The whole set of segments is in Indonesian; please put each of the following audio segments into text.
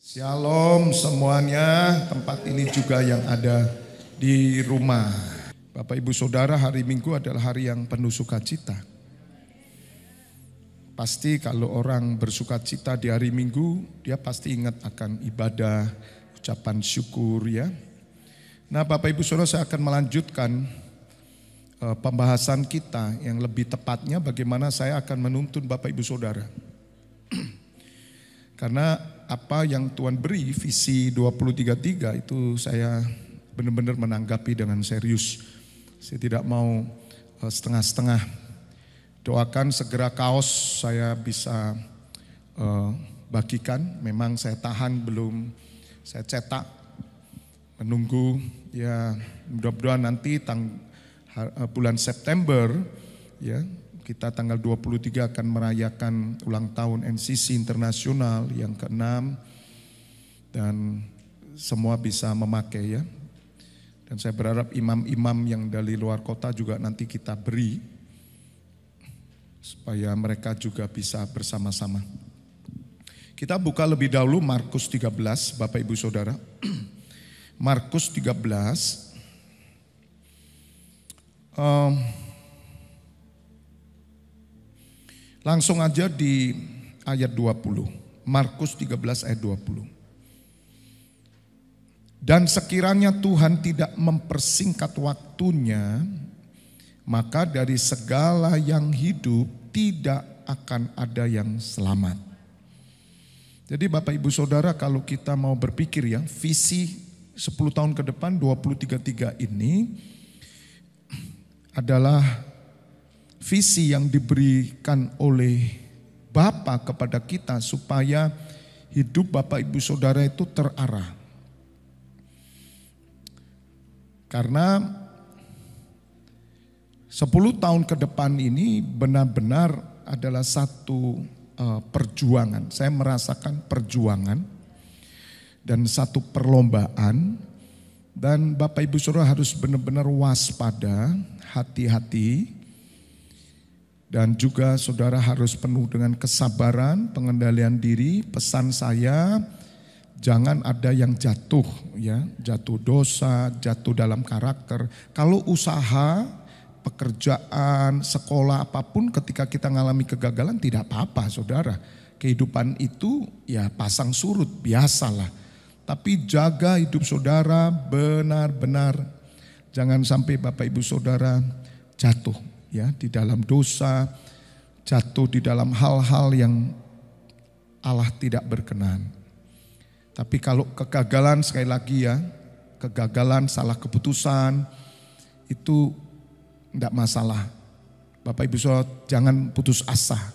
Shalom semuanya, tempat ini juga yang ada di rumah. Bapak Ibu Saudara, hari Minggu adalah hari yang penuh sukacita. Pasti kalau orang bersukacita di hari Minggu, dia pasti ingat akan ibadah, ucapan syukur ya. Nah Bapak Ibu Saudara, saya akan melanjutkan pembahasan kita yang lebih tepatnya bagaimana saya akan menuntun Bapak Ibu Saudara. Karena apa yang Tuhan beri, visi 2033 itu saya benar-benar menanggapi dengan serius. Saya tidak mau setengah-setengah. Doakan segera kaos saya bisa bagikan. Memang saya tahan belum saya cetak. Menunggu ya mudah-mudahan nanti bulan September ya. Kita tanggal 23 akan merayakan ulang tahun NCC Internasional yang ke-6 dan semua bisa memakai ya. Dan saya berharap imam-imam yang dari luar kota juga nanti kita beri supaya mereka juga bisa bersama-sama. Kita buka lebih dahulu Markus 13, Bapak Ibu Saudara. Markus 13. Langsung aja di ayat 20. Markus 13 ayat 20. Dan sekiranya Tuhan tidak mempersingkat waktunya, maka dari segala yang hidup tidak akan ada yang selamat. Jadi Bapak Ibu Saudara, kalau kita mau berpikir ya, visi 10 tahun ke depan 2033 ini adalah visi yang diberikan oleh Bapa kepada kita supaya hidup Bapak Ibu Saudara itu terarah. Karena 10 tahun ke depan ini benar-benar adalah satu perjuangan. Saya merasakan perjuangan dan satu perlombaan. Dan Bapak Ibu Saudara harus benar-benar waspada, hati-hati. Dan juga saudara harus penuh dengan kesabaran, pengendalian diri. Pesan saya, jangan ada yang jatuh ya, jatuh dosa, jatuh dalam karakter. Kalau usaha, pekerjaan, sekolah apapun ketika kita mengalami kegagalan tidak apa-apa saudara. Kehidupan itu ya pasang surut, biasalah. Tapi jaga hidup saudara benar-benar. Jangan sampai Bapak Ibu Saudara jatuh ya di dalam dosa, jatuh di dalam hal-hal yang Allah tidak berkenan. Tapi kalau kegagalan, sekali lagi ya, kegagalan, salah keputusan itu tidak masalah. Bapak Ibu Saudara jangan putus asa.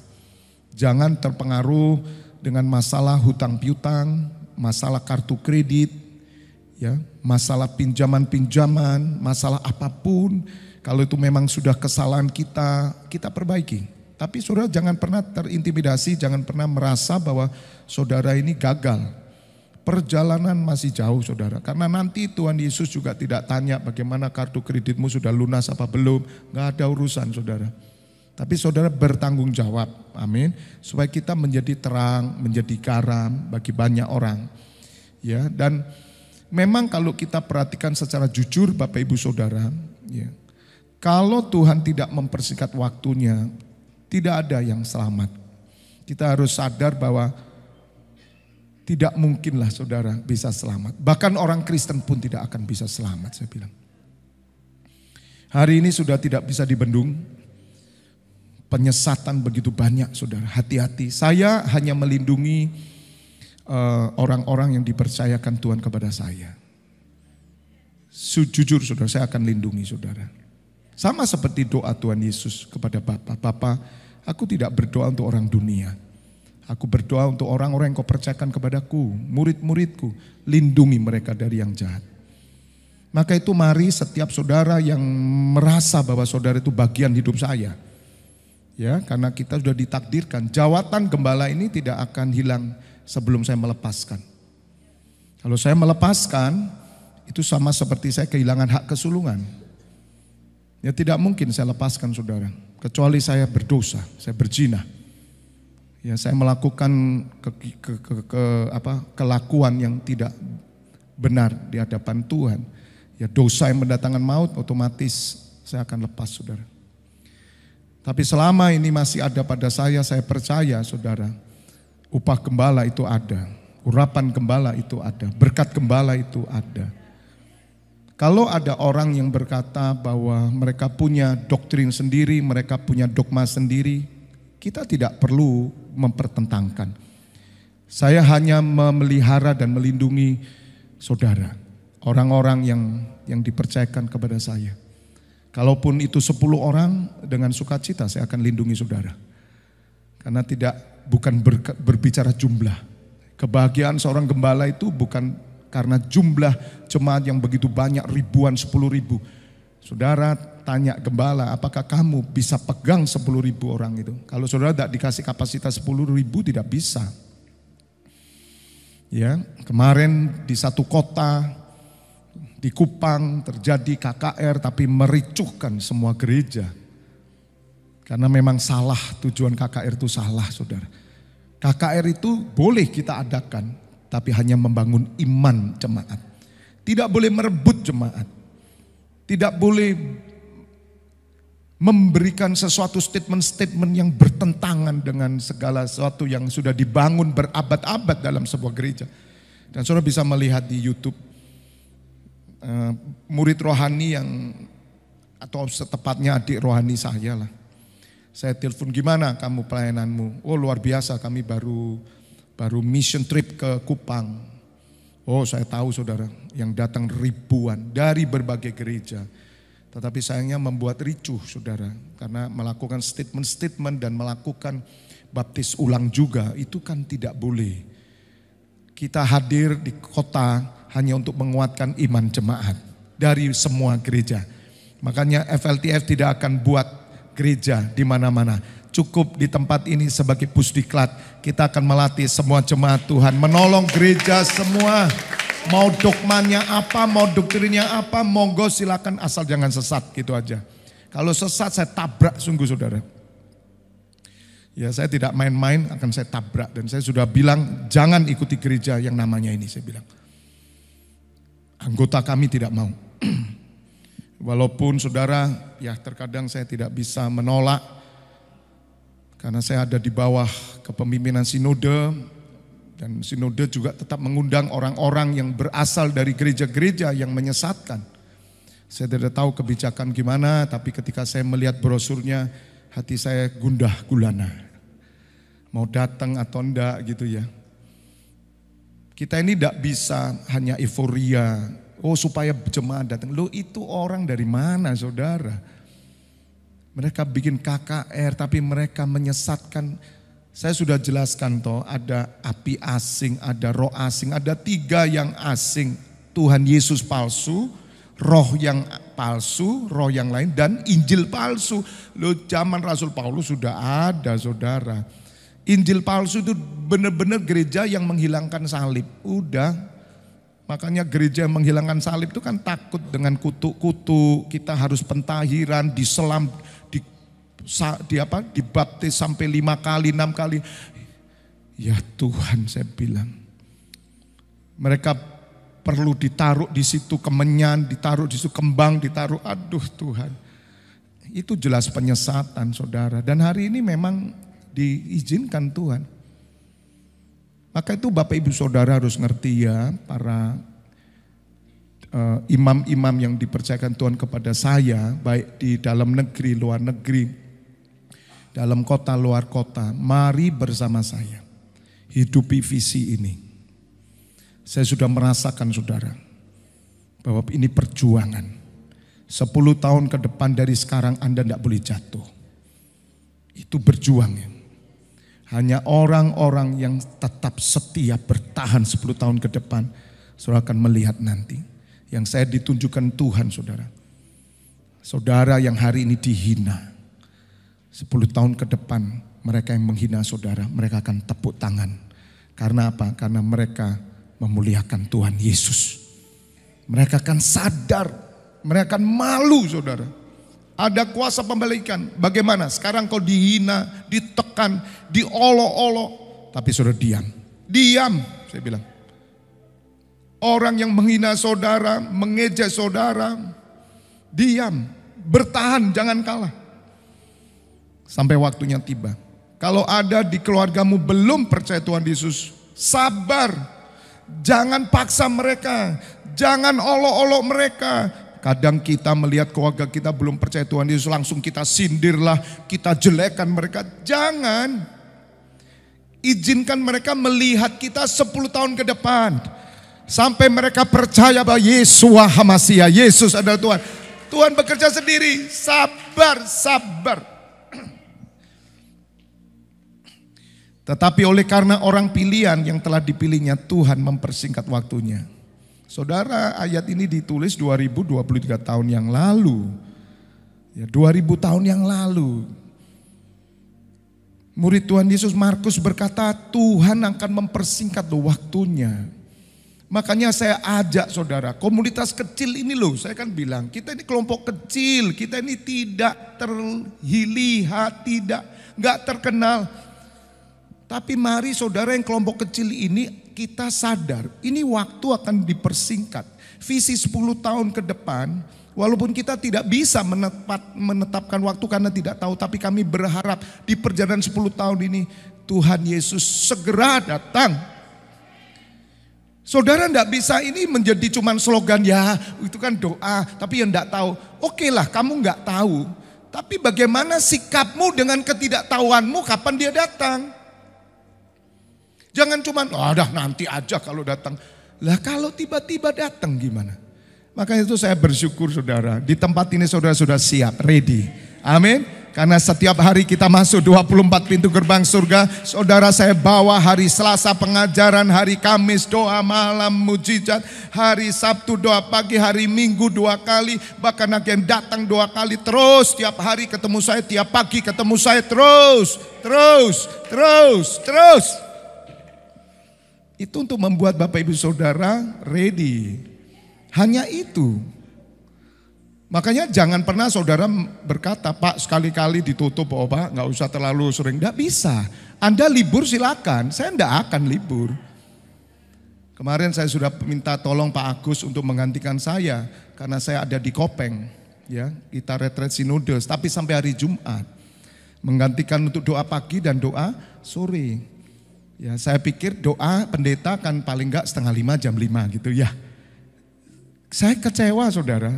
Jangan terpengaruh dengan masalah hutang piutang, masalah kartu kredit, ya, masalah pinjaman-pinjaman, masalah apapun. Kalau itu memang sudah kesalahan kita perbaiki. Tapi saudara jangan pernah terintimidasi, jangan pernah merasa bahwa saudara ini gagal. Perjalanan masih jauh saudara. Karena nanti Tuhan Yesus juga tidak tanya bagaimana kartu kreditmu sudah lunas apa belum. Gak ada urusan saudara. Tapi saudara bertanggung jawab, amin. Supaya kita menjadi terang, menjadi garam bagi banyak orang. Ya, dan memang kalau kita perhatikan secara jujur Bapak Ibu Saudara, ya. Kalau Tuhan tidak mempersingkat waktunya, tidak ada yang selamat. Kita harus sadar bahwa tidak mungkinlah saudara bisa selamat. Bahkan orang Kristen pun tidak akan bisa selamat, saya bilang. Hari ini sudah tidak bisa dibendung. Penyesatan begitu banyak saudara, hati-hati. Saya hanya melindungi orang-orang yang dipercayakan Tuhan kepada saya. Jujur saudara, saya akan lindungi saudara. Sama seperti doa Tuhan Yesus kepada Bapa. Bapa, aku tidak berdoa untuk orang dunia. Aku berdoa untuk orang-orang yang kau percayakan kepadaku, murid-muridku. Lindungi mereka dari yang jahat. Maka itu mari setiap saudara yang merasa bahwa saudara itu bagian hidup saya. Ya, karena kita sudah ditakdirkan. Jawatan gembala ini tidak akan hilang sebelum saya melepaskan. Kalau saya melepaskan, itu sama seperti saya kehilangan hak kesulungan. Ya tidak mungkin saya lepaskan saudara, kecuali saya berdosa, saya berzina. Ya, saya melakukan kelakuan yang tidak benar di hadapan Tuhan. Ya, dosa yang mendatangkan maut, otomatis saya akan lepas, saudara. Tapi selama ini masih ada pada saya percaya, saudara, upah gembala itu ada, urapan gembala itu ada, berkat gembala itu ada. Kalau ada orang yang berkata bahwa mereka punya doktrin sendiri, mereka punya dogma sendiri, kita tidak perlu mempertentangkan. Saya hanya memelihara dan melindungi saudara, orang-orang yang dipercayakan kepada saya. Kalaupun itu 10 orang, dengan sukacita saya akan lindungi saudara. Karena bukan berbicara jumlah. Kebahagiaan seorang gembala itu bukan karena jumlah jemaat yang begitu banyak, ribuan, 10.000. Saudara tanya gembala, apakah kamu bisa pegang 10.000 orang itu? Kalau saudara tidak dikasih kapasitas 10.000, tidak bisa. Ya, kemarin di satu kota di Kupang terjadi KKR, tapi mericuhkan semua gereja. Karena memang salah, tujuan KKR itu salah, saudara. KKR itu boleh kita adakan, tapi hanya membangun iman jemaat. Tidak boleh merebut jemaat. Tidak boleh memberikan sesuatu statement-statement yang bertentangan dengan segala sesuatu yang sudah dibangun berabad-abad dalam sebuah gereja. Dan saudara bisa melihat di YouTube, murid rohani atau setepatnya adik rohani saya lah. Saya telepon, gimana kamu pelayananmu? Oh, luar biasa, kami baru mission trip ke Kupang. Oh, saya tahu saudara, yang datang ribuan dari berbagai gereja. Tetapi sayangnya membuat ricuh saudara, karena melakukan statement-statement dan melakukan baptis ulang juga, itu kan tidak boleh. Kita hadir di kota hanya untuk menguatkan iman jemaat dari semua gereja. Makanya FLTF tidak akan buat gereja di mana-mana. Cukup di tempat ini sebagai pusdiklat. Kita akan melatih semua jemaat Tuhan, menolong gereja semua. Mau dogmanya apa, mau doktrinnya apa, monggo silakan, asal jangan sesat, gitu aja. Kalau sesat saya tabrak sungguh saudara. Ya, saya tidak main-main, akan saya tabrak. Dan saya sudah bilang jangan ikuti gereja yang namanya ini, saya bilang. Anggota kami tidak mau. Walaupun saudara, ya terkadang saya tidak bisa menolak. Karena saya ada di bawah kepemimpinan sinode. Dan sinode juga tetap mengundang orang-orang yang berasal dari gereja-gereja yang menyesatkan. Saya tidak tahu kebijakan gimana, tapi ketika saya melihat brosurnya, hati saya gundah gulana. Mau datang atau enggak gitu ya. Kita ini tidak bisa hanya euforia. Oh, supaya jemaat datang. Loh, itu orang dari mana saudara? Mereka bikin KKR tapi mereka menyesatkan. Saya sudah jelaskan toh, ada api asing, ada roh asing, ada 3 yang asing. Tuhan Yesus palsu, roh yang palsu, roh yang lain, dan Injil palsu. Loh, zaman Rasul Paulus sudah ada saudara. Injil palsu itu benar-benar gereja yang menghilangkan salib. Udah, makanya gereja yang menghilangkan salib itu kan takut dengan kutu-kutu. Kita harus pentahiran, diselam, dibaptis sampai 5 kali, 6 kali. Ya Tuhan, saya bilang, mereka perlu ditaruh di situ kemenyan, ditaruh di situ kembang, ditaruh. Aduh Tuhan, itu jelas penyesatan saudara. Dan hari ini memang diizinkan Tuhan. Maka itu Bapak Ibu Saudara harus ngerti ya, para imam-imam yang dipercayakan Tuhan kepada saya, baik di dalam negeri, luar negeri, dalam kota, luar kota, mari bersama saya hidupi visi ini. Saya sudah merasakan saudara, bahwa ini perjuangan. 10 tahun ke depan dari sekarang Anda tidak boleh jatuh. Itu berjuang ya. Hanya orang-orang yang tetap setia bertahan 10 tahun ke depan, saudara akan melihat nanti. Yang saya ditunjukkan Tuhan saudara. Saudara yang hari ini dihina, 10 tahun ke depan mereka yang menghina saudara, mereka akan tepuk tangan. Karena apa? Karena mereka memuliakan Tuhan Yesus. Mereka akan sadar, mereka akan malu saudara. Ada kuasa pembalikan. Bagaimana? Sekarang kau dihina, ditekan, diolok-olok. Tapi saudara diam. Diam, saya bilang. Orang yang menghina saudara, mengejek saudara, diam. Bertahan, jangan kalah. Sampai waktunya tiba. Kalau ada di keluargamu belum percaya Tuhan Yesus, sabar. Jangan paksa mereka. Jangan olok-olok mereka. Kadang kita melihat keluarga kita belum percaya Tuhan Yesus, langsung kita sindirlah, kita jelekan mereka. Jangan. Izinkan mereka melihat kita 10 tahun ke depan. Sampai mereka percaya bahwa Yeshua HaMashiach, Yesus adalah Tuhan. Tuhan bekerja sendiri. Sabar, sabar. Tetapi oleh karena orang pilihan yang telah dipilihnya, Tuhan mempersingkat waktunya. Saudara, ayat ini ditulis 2023 tahun yang lalu. Ya, 2000 tahun yang lalu. Murid Tuhan Yesus Markus berkata, Tuhan akan mempersingkat waktunya. Makanya saya ajak saudara, komunitas kecil ini loh, saya kan bilang, kita ini kelompok kecil, kita ini tidak terlihat, nggak terkenal. Tapi mari saudara yang kelompok kecil ini, kita sadar ini waktu akan dipersingkat. Visi 10 tahun ke depan, walaupun kita tidak bisa menetapkan waktu karena tidak tahu, tapi kami berharap di perjalanan 10 tahun ini Tuhan Yesus segera datang. Saudara tidak bisa ini menjadi cuman slogan, ya itu kan doa, tapi yang tidak tahu. Oke lah, kamu nggak tahu, tapi bagaimana sikapmu dengan ketidaktahuanmu kapan dia datang? Jangan cuma, dah nanti aja kalau datang. Lah kalau tiba-tiba datang gimana? Makanya itu saya bersyukur saudara. Di tempat ini saudara sudah siap, ready. Amin. Karena setiap hari kita masuk 24 pintu gerbang surga. Saudara, saya bawa hari Selasa pengajaran, hari Kamis doa malam mujizat, hari Sabtu doa pagi, hari Minggu 2 kali. Bahkan yang datang 2 kali terus. Tiap hari ketemu saya, tiap pagi ketemu saya terus. Itu untuk membuat Bapak Ibu Saudara ready. Hanya itu. Makanya jangan pernah saudara berkata, Pak sekali-kali ditutup, oh Pak gak usah terlalu sering. Tidak bisa. Anda libur silakan, saya tidak akan libur. Kemarin saya sudah minta tolong Pak Agus untuk menggantikan saya. Karena saya ada di Kopeng. Ya, kita retreat Sinodos, tapi sampai hari Jumat. Menggantikan untuk doa pagi dan doa sore. Ya, saya pikir doa pendeta kan paling enggak 4:30 jam 5 gitu ya. Saya kecewa saudara.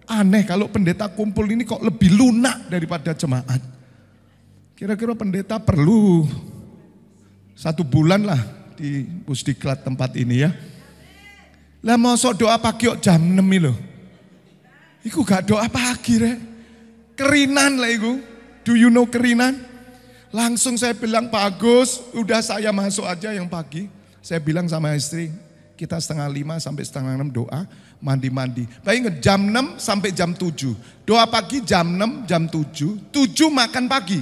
Aneh kalau pendeta kumpul ini kok lebih lunak daripada jemaat. Kira-kira pendeta perlu 1 bulan lah di Pusdiklat tempat ini ya. Lah mosok doa pagi kok jam 6 loh. Iku gak doa pagi rek. Kerinan lah iku. Do you know kerinan? Langsung saya bilang, Pak Agus, udah saya masuk aja yang pagi. Saya bilang sama istri, kita 4:30 sampai 5:30 doa, mandi-mandi. Bayangin jam 6 sampai jam 7. Doa pagi jam 6, jam 7 makan pagi.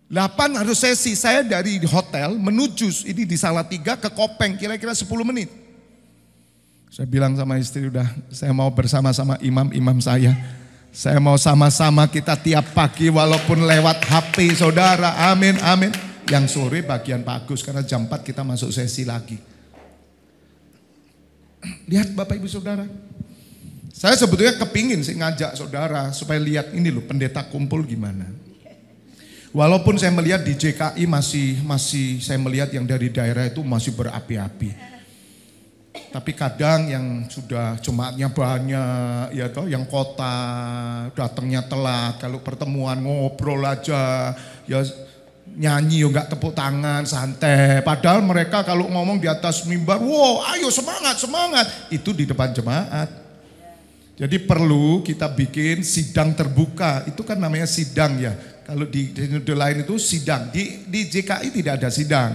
8 harus sesi, saya dari hotel menuju ini di Salatiga ke Kopeng kira-kira 10 menit. Saya bilang sama istri, udah saya mau bersama-sama imam-imam saya. Saya mau sama-sama kita tiap pagi walaupun lewat HP saudara, amin, amin. Yang sore bagian Pak Agus karena jam 4 kita masuk sesi lagi. Lihat Bapak Ibu Saudara. Saya sebetulnya kepingin sih ngajak saudara supaya lihat ini loh pendeta kumpul gimana. Walaupun saya melihat di JKI masih saya melihat yang dari daerah itu masih berapi-api. Tapi kadang yang sudah jemaatnya banyak, ya toh, yang kota datangnya telat, kalau pertemuan ngobrol aja, ya nyanyi juga tepuk tangan santai. Padahal mereka kalau ngomong di atas mimbar, wow, ayo semangat, itu di depan jemaat. Jadi perlu kita bikin sidang terbuka, itu kan namanya sidang ya. Kalau di lain itu sidang, di JKI tidak ada sidang.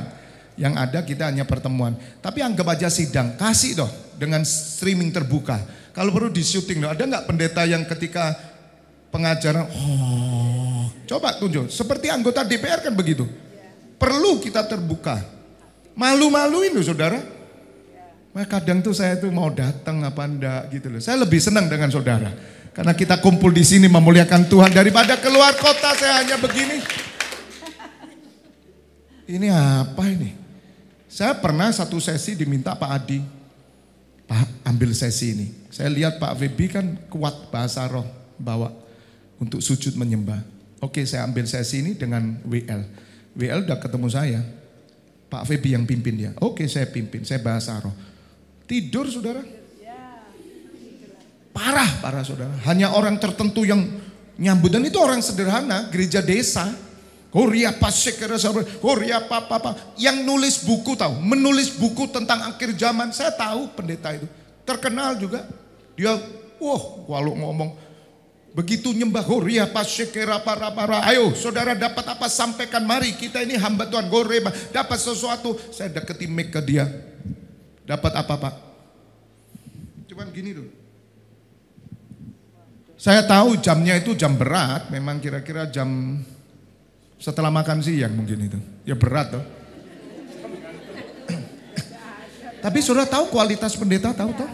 Yang ada kita hanya pertemuan. Tapi anggap aja sidang, kasih dong dengan streaming terbuka. Kalau perlu di syuting dong. Ada nggak pendeta yang ketika pengajaran, coba tunjuk. Seperti anggota DPR kan begitu. Perlu kita terbuka. Malu-maluin loh saudara. Kadang tuh saya tuh mau datang apa enggak gitu loh. Saya lebih senang dengan saudara. Karena kita kumpul di sini memuliakan Tuhan. Daripada keluar kota saya hanya begini. Ini apa ini? Saya pernah satu sesi diminta Pak Adi. Pak, ambil sesi ini. Saya lihat Pak Febi kan kuat bahasa roh bawa untuk sujud menyembah. Oke, saya ambil sesi ini dengan WL. WL udah ketemu saya. Pak Febi yang pimpin dia. Oke, saya pimpin, saya bahasa roh. Tidur saudara. Parah saudara. Hanya orang tertentu yang nyambut. Dan itu orang sederhana, gereja desa. Horia pasek, horia apa. Yang nulis buku tahu. Menulis buku tentang akhir zaman. Saya tahu pendeta itu. Terkenal juga. Dia, kalau ngomong. Begitu nyembah, horia pasek, para. Ayo saudara dapat apa, sampaikan. Mari kita ini hamba Tuhan. Goreba, dapat sesuatu. Saya deketin mic ke dia. Dapat apa Pak? Cuman gini dulu. Saya tahu jamnya itu jam berat, memang kira-kira jam setelah makan siang mungkin itu. Ya berat toh. Tapi saudara tahu kualitas pendeta, tahu toh?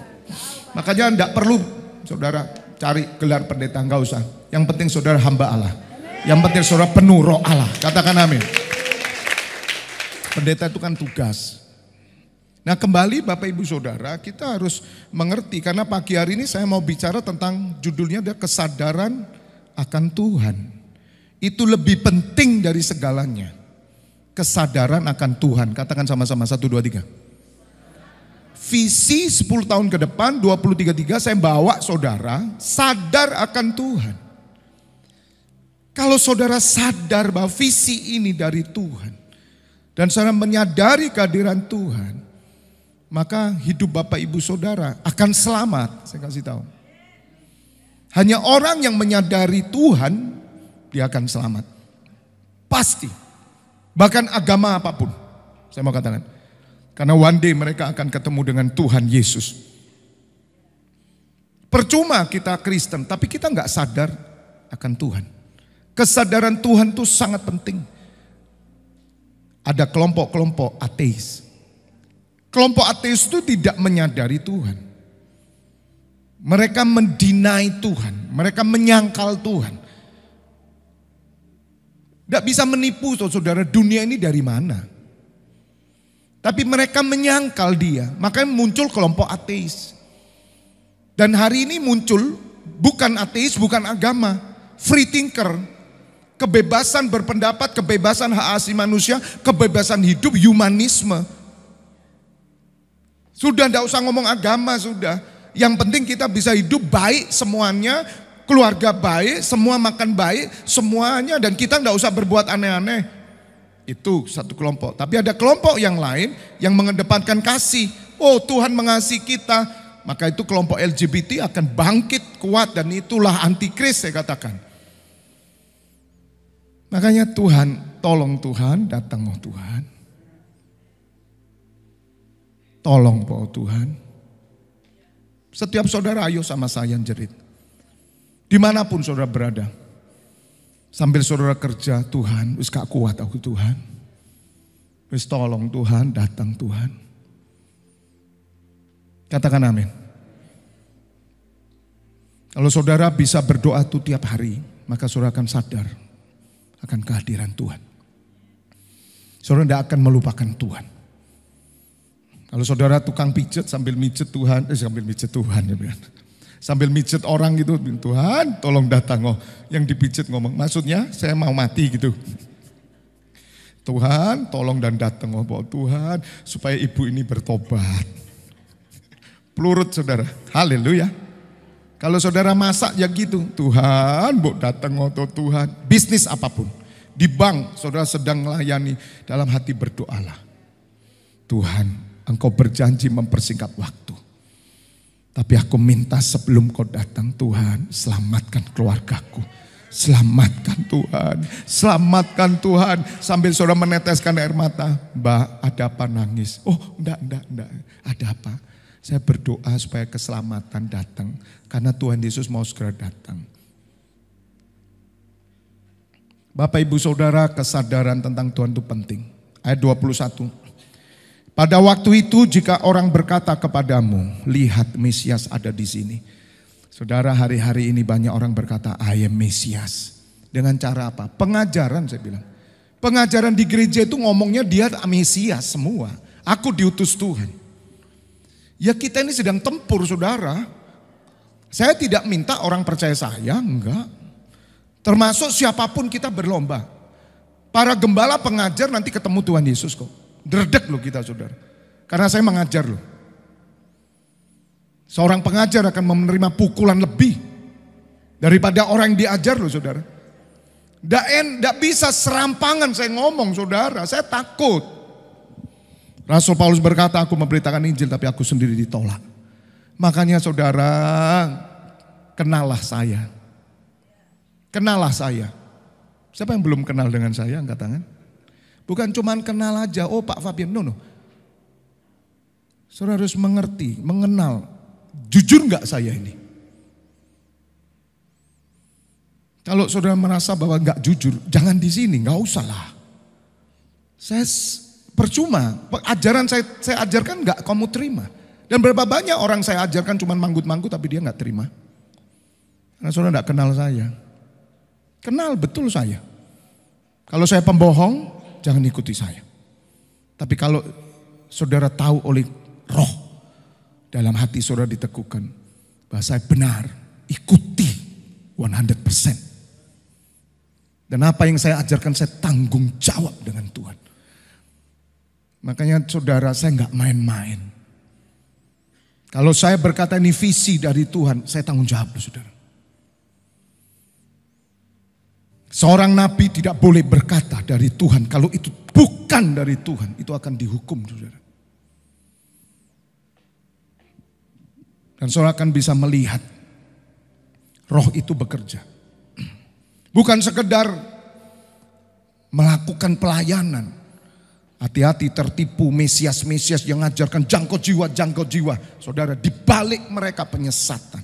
Makanya enggak perlu saudara cari gelar pendeta, enggak usah. Yang penting saudara hamba Allah. Yang penting saudara penuh roh Allah. Katakan amin. Pendeta itu kan tugas. Nah kembali Bapak Ibu Saudara, kita harus mengerti karena pagi hari ini saya mau bicara tentang judulnya adalah kesadaran akan Tuhan. Itu lebih penting dari segalanya. Kesadaran akan Tuhan. Katakan sama-sama 1, 2, 3. Visi 10 tahun ke depan 2033 saya bawa saudara sadar akan Tuhan. Kalau saudara sadar bahwa visi ini dari Tuhan dan saudara menyadari kehadiran Tuhan, maka hidup Bapak Ibu Saudara akan selamat. Saya kasih tahu. Hanya orang yang menyadari Tuhan, dia akan selamat. Pasti. Bahkan agama apapun. Saya mau katakan. Karena one day mereka akan ketemu dengan Tuhan Yesus. Percuma kita Kristen, tapi kita nggak sadar akan Tuhan. Kesadaran Tuhan itu sangat penting. Ada kelompok-kelompok ateis. Kelompok ateis itu tidak menyadari Tuhan. Mereka mendinai Tuhan. Mereka menyangkal Tuhan. Tidak bisa menipu saudara dunia ini dari mana. Tapi mereka menyangkal dia. Makanya muncul kelompok ateis. Dan hari ini muncul bukan ateis, bukan agama. Free thinker. Kebebasan berpendapat, kebebasan hak asasi manusia, kebebasan hidup, humanisme. Sudah tidak usah ngomong agama sudah. Yang penting kita bisa hidup baik semuanya. Keluarga baik, semua makan baik, semuanya. Dan kita tidak usah berbuat aneh-aneh. Itu satu kelompok. Tapi ada kelompok yang lain yang mengedepankan kasih. Oh Tuhan mengasihi kita. Maka itu kelompok LGBT akan bangkit kuat. Dan itulah antikris saya katakan. Makanya Tuhan, tolong Tuhan, datang oh Tuhan. Tolong Pak Tuhan. Setiap saudara ayo sama saya jerit. Dimanapun saudara berada. Sambil saudara kerja, Tuhan, wis gak kuat aku Tuhan. Wis tolong Tuhan, datang Tuhan. Katakan amin. Kalau saudara bisa berdoa itu tiap hari, maka saudara akan sadar akan kehadiran Tuhan. Saudara tidak akan melupakan Tuhan. Kalau saudara tukang pijet sambil mijet Tuhan, sambil mijet orang gitu, Tuhan tolong datang. Oh, yang dipijet ngomong, maksudnya saya mau mati gitu. Tuhan tolong dan datang. Oh Tuhan supaya ibu ini bertobat. Pelurut saudara, haleluya. Kalau saudara masak ya gitu, Tuhan mau datang oh Tuhan. Bisnis apapun, di bank saudara sedang melayani, dalam hati berdoalah. Tuhan, Engkau berjanji mempersingkat waktu. Tapi aku minta sebelum kau datang Tuhan, selamatkan keluargaku. Selamatkan Tuhan, selamatkan Tuhan. Sambil saudara meneteskan air mata. Mbak, ada apa nangis? Oh enggak. Ada apa? Saya berdoa supaya keselamatan datang. Karena Tuhan Yesus mau segera datang. Bapak ibu saudara, kesadaran tentang Tuhan itu penting. Ayat 21. Pada waktu itu jika orang berkata kepadamu, lihat Mesias ada di sini. Saudara, hari-hari ini banyak orang berkata, I am Mesias. Dengan cara apa? Pengajaran, saya bilang. Pengajaran di gereja itu ngomongnya dia Mesias semua. Aku diutus Tuhan. Ya kita ini sedang tempur, saudara. Saya tidak minta orang percaya saya, enggak. Termasuk siapapun kita berlomba. Para gembala pengajar nanti ketemu Tuhan Yesus kok. Derdek loh kita, saudara. Karena saya mengajar loh. Seorang pengajar akan menerima pukulan lebih daripada orang yang diajar loh, saudara. Tidak bisa serampangan saya ngomong, saudara. Saya takut. Rasul Paulus berkata, aku memberitakan Injil tapi aku sendiri ditolak. Makanya saudara, kenallah saya. Kenallah saya. Siapa yang belum kenal dengan saya? Angkat tangan. Bukan cuman kenal aja, oh Pak Fabian, no. Saudara harus mengerti, mengenal. Jujur nggak saya ini? Kalau saudara merasa bahwa nggak jujur, jangan di sini, nggak usah lah. Saya percuma, ajaran saya ajarkan nggak kamu terima. Dan berapa banyak orang saya ajarkan cuma manggut-manggut tapi dia nggak terima. Karena saudara nggak kenal saya. Kenal betul saya. Kalau saya pembohong, jangan ikuti saya. Tapi kalau saudara tahu oleh Roh, dalam hati saudara diteguhkan bahwa saya benar, ikuti 100%. Dan apa yang saya ajarkan saya tanggung jawab dengan Tuhan. Makanya saudara, saya nggak main-main. Kalau saya berkata ini visi dari Tuhan, saya tanggung jawab, saudara. Seorang nabi tidak boleh berkata dari Tuhan, kalau itu bukan dari Tuhan, itu akan dihukum, saudara. Dan saudara akan bisa melihat Roh itu bekerja. Bukan sekedar melakukan pelayanan. Hati-hati tertipu Mesias-Mesias yang mengajarkan jangkau jiwa. Saudara, dibalik mereka penyesatan.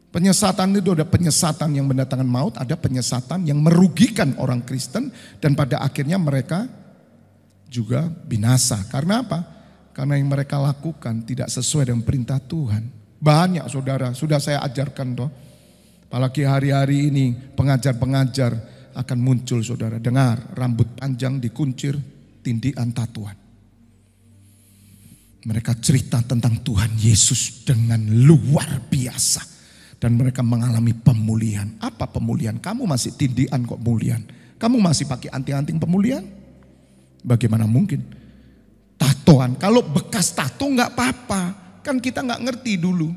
Penyesatan itu ada penyesatan yang mendatangkan maut, ada penyesatan yang merugikan orang Kristen. Dan pada akhirnya mereka juga binasa. Karena apa? Karena yang mereka lakukan tidak sesuai dengan perintah Tuhan. Banyak saudara, sudah saya ajarkan toh. Apalagi hari-hari ini pengajar-pengajar akan muncul, saudara. Dengar, rambut panjang dikuncir, tindikan tatuan. Mereka cerita tentang Tuhan Yesus dengan luar biasa. Dan mereka mengalami pemulihan. Apa pemulihan? Kamu masih tindikan kok pemulihan. Kamu masih pakai anting-anting pemulihan? Bagaimana mungkin? Tatoan, kalau bekas tato nggak apa-apa, kan kita nggak ngerti dulu.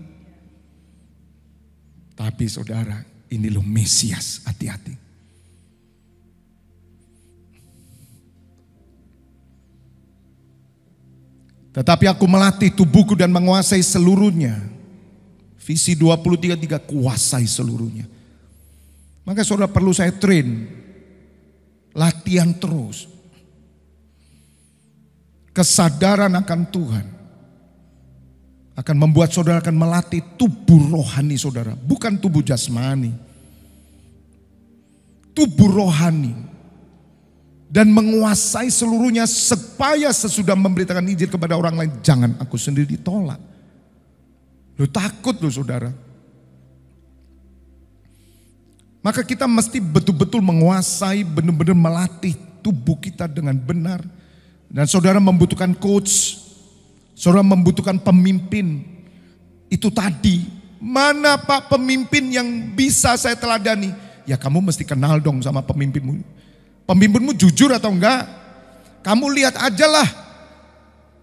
Tapi saudara, ini loh Mesias, hati-hati. Tetapi aku melatih tubuhku dan menguasai seluruhnya. Visi 23:3, kuasai seluruhnya. Maka saudara perlu saya train, latihan terus. Kesadaran akan Tuhan akan membuat saudara akan melatih tubuh rohani saudara, bukan tubuh jasmani. Tubuh rohani. Dan menguasai seluruhnya supaya sesudah memberitakan Injil kepada orang lain, jangan aku sendiri ditolak. Lu takut lu saudara. Maka kita mesti betul-betul menguasai, benar-benar melatih tubuh kita dengan benar. Dan saudara membutuhkan coach, saudara membutuhkan pemimpin. Itu tadi, mana Pak pemimpin yang bisa saya teladani? Ya kamu mesti kenal dong sama pemimpinmu. Pemimpinmu jujur atau enggak? Kamu lihat aja lah.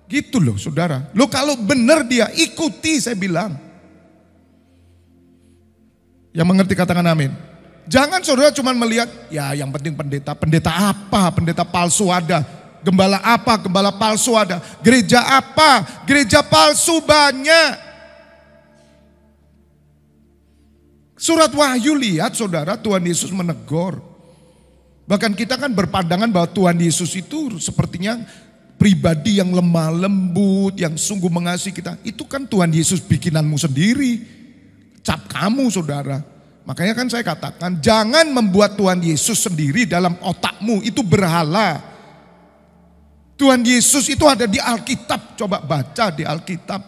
Gitu loh saudara. Loh kalau benar dia, ikuti saya bilang. Yang mengerti katakan amin. Jangan saudara cuma melihat, ya yang penting pendeta. Pendeta apa? Pendeta palsu ada. Gembala apa? Gembala palsu ada. Gereja apa? Gereja palsu banyak. Surat Wahyu lihat saudara, Tuhan Yesus menegur. Bahkan kita kan berpandangan bahwa Tuhan Yesus itu sepertinya pribadi yang lemah lembut, yang sungguh mengasihi kita. Itu kan Tuhan Yesus bikinanmu sendiri. Cap kamu saudara. Makanya kan saya katakan jangan membuat Tuhan Yesus sendiri dalam otakmu, itu berhala. Tuhan Yesus itu ada di Alkitab, coba baca di Alkitab.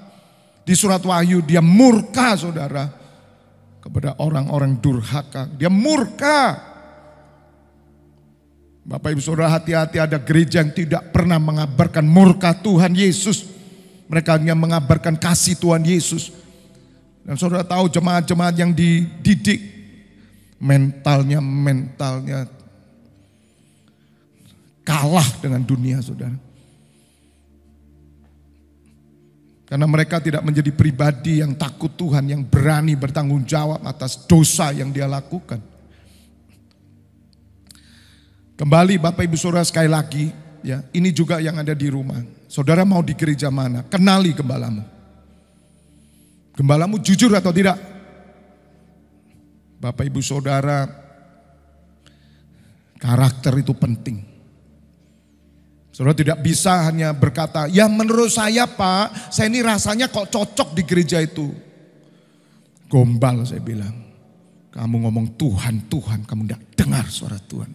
Di surat Wahyu dia murka saudara kepada orang-orang durhaka. Dia murka. Bapak ibu saudara, hati-hati, ada gereja yang tidak pernah mengabarkan murka Tuhan Yesus. Mereka hanya mengabarkan kasih Tuhan Yesus. Dan saudara tahu jemaat-jemaat yang dididik mentalnya kalah dengan dunia saudara. Karena mereka tidak menjadi pribadi yang takut Tuhan, yang berani bertanggung jawab atas dosa yang dia lakukan. Kembali Bapak Ibu Saudara sekali lagi, ya, ini juga yang ada di rumah. Saudara mau di gereja mana? Kenali gembalamu. Gembalamu jujur atau tidak? Bapak Ibu Saudara, karakter itu penting. Saudara tidak bisa hanya berkata, ya menurut saya Pak, saya ini rasanya kok cocok di gereja itu. Gombal saya bilang. Kamu ngomong Tuhan, Tuhan, kamu tidak dengar suara Tuhan.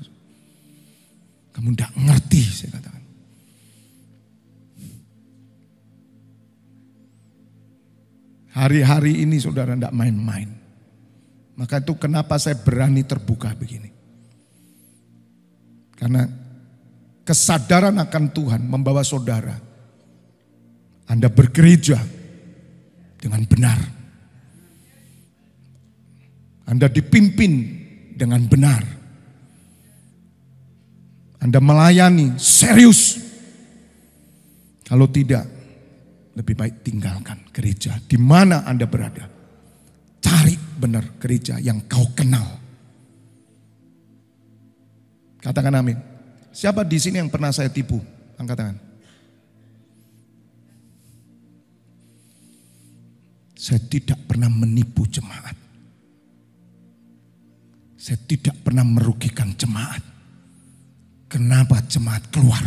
Kamu tidak ngerti saya katakan. Hari-hari ini saudara tidak main-main. Maka itu kenapa saya berani terbuka begini. Karena kesadaran akan Tuhan membawa saudara. Anda bergereja dengan benar. Anda dipimpin dengan benar. Anda melayani serius. Kalau tidak, lebih baik tinggalkan gereja. Di mana Anda berada. Cari benar gereja yang kau kenal. Katakan amin. Siapa di sini yang pernah saya tipu? Angkat tangan. Saya tidak pernah menipu jemaat. Saya tidak pernah merugikan jemaat. Kenapa jemaat keluar?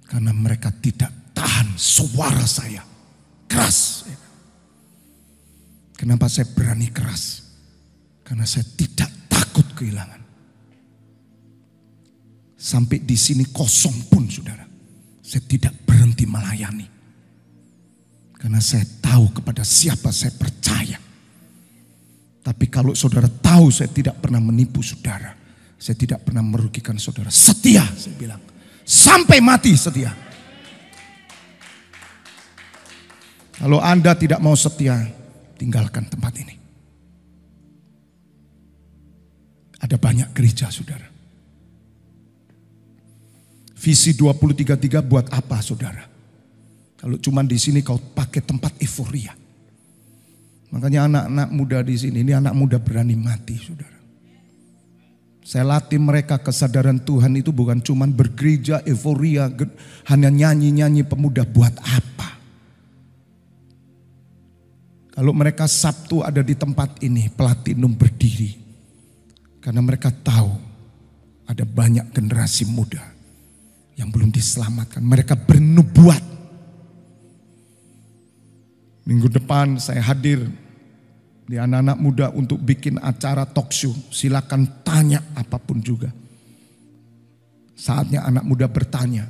Karena mereka tidak tahan suara saya. Keras. Kenapa saya berani keras? Karena saya tidak takut kehilangan. Sampai di sini kosong pun saudara. Saya tidak berhenti melayani. Karena saya tahu kepada siapa saya percaya. Tapi kalau saudara tahu saya tidak pernah menipu saudara. Saya tidak pernah merugikan saudara. Setia saya bilang. Sampai mati setia. Kalau Anda tidak mau setia, tinggalkan tempat ini. Ada banyak gereja saudara. Visi 2033 buat apa saudara? Kalau cuma di sini kau pakai tempat euforia. Makanya anak-anak muda di sini, ini anak muda berani mati saudara. Saya latih mereka kesadaran Tuhan itu bukan cuma bergereja, euforia, hanya nyanyi-nyanyi pemuda buat apa? Kalau mereka Sabtu ada di tempat ini, Platinum berdiri. Karena mereka tahu ada banyak generasi muda yang belum diselamatkan. Mereka bernubuat. Minggu depan saya hadir di anak-anak muda untuk bikin acara talk show. Silakan tanya apapun juga. Saatnya anak muda bertanya.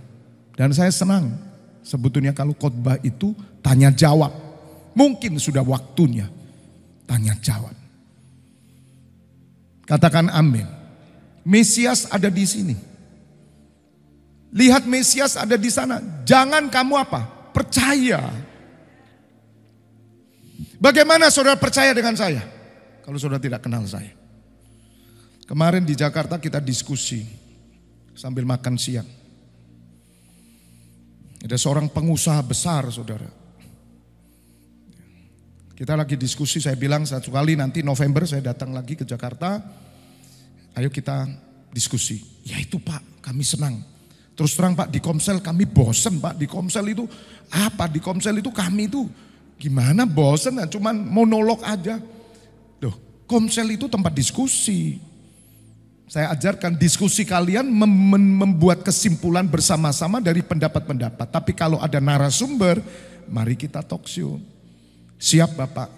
Dan saya senang. Sebetulnya kalau khotbah itu tanya jawab. Mungkin sudah waktunya tanya jawab. Katakan amin. Mesias ada di sini. Lihat Mesias ada di sana. Jangan kamu apa? Percaya. Bagaimana saudara percaya dengan saya? Kalau saudara tidak kenal saya. Kemarin di Jakarta kita diskusi sambil makan siang. Ada seorang pengusaha besar saudara. Kita lagi diskusi, saya bilang satu kali nanti November saya datang lagi ke Jakarta. Ayo kita diskusi. Ya itu Pak, kami senang. Terus terang Pak, di Komsel kami bosen Pak. Di Komsel itu apa? Di Komsel itu kami itu gimana bosen? Cuman monolog aja. Loh, Komsel itu tempat diskusi. Saya ajarkan diskusi kalian membuat kesimpulan bersama-sama dari pendapat-pendapat. Tapi kalau ada narasumber, mari kita talk show. Siap Bapak?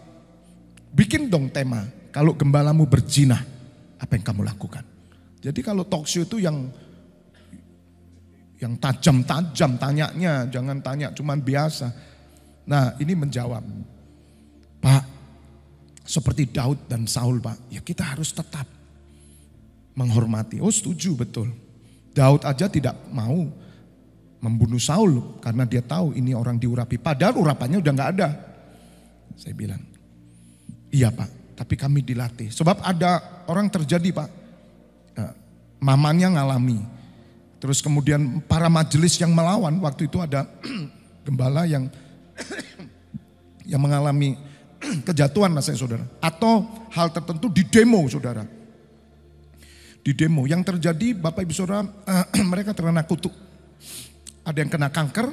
Bikin dong tema. Kalau gembalamu berzina, apa yang kamu lakukan? Jadi kalau talk show itu yang tajam-tajam tanyanya, jangan tanya cuman biasa. Nah ini menjawab, Pak, seperti Daud dan Saul Pak, ya kita harus tetap menghormati. Oh setuju, betul. Daud aja tidak mau membunuh Saul karena dia tahu ini orang diurapi. Padahal urapannya udah gak ada. Saya bilang, iya Pak, tapi kami dilatih. Sebab ada orang terjadi Pak, mamanya ngalami. Terus kemudian para majelis yang melawan, waktu itu ada gembala yang mengalami kejatuhan mas saya saudara. Atau hal tertentu di demo saudara. Di demo yang terjadi Bapak Ibu Saudara, mereka terkena kutuk. Ada yang kena kanker,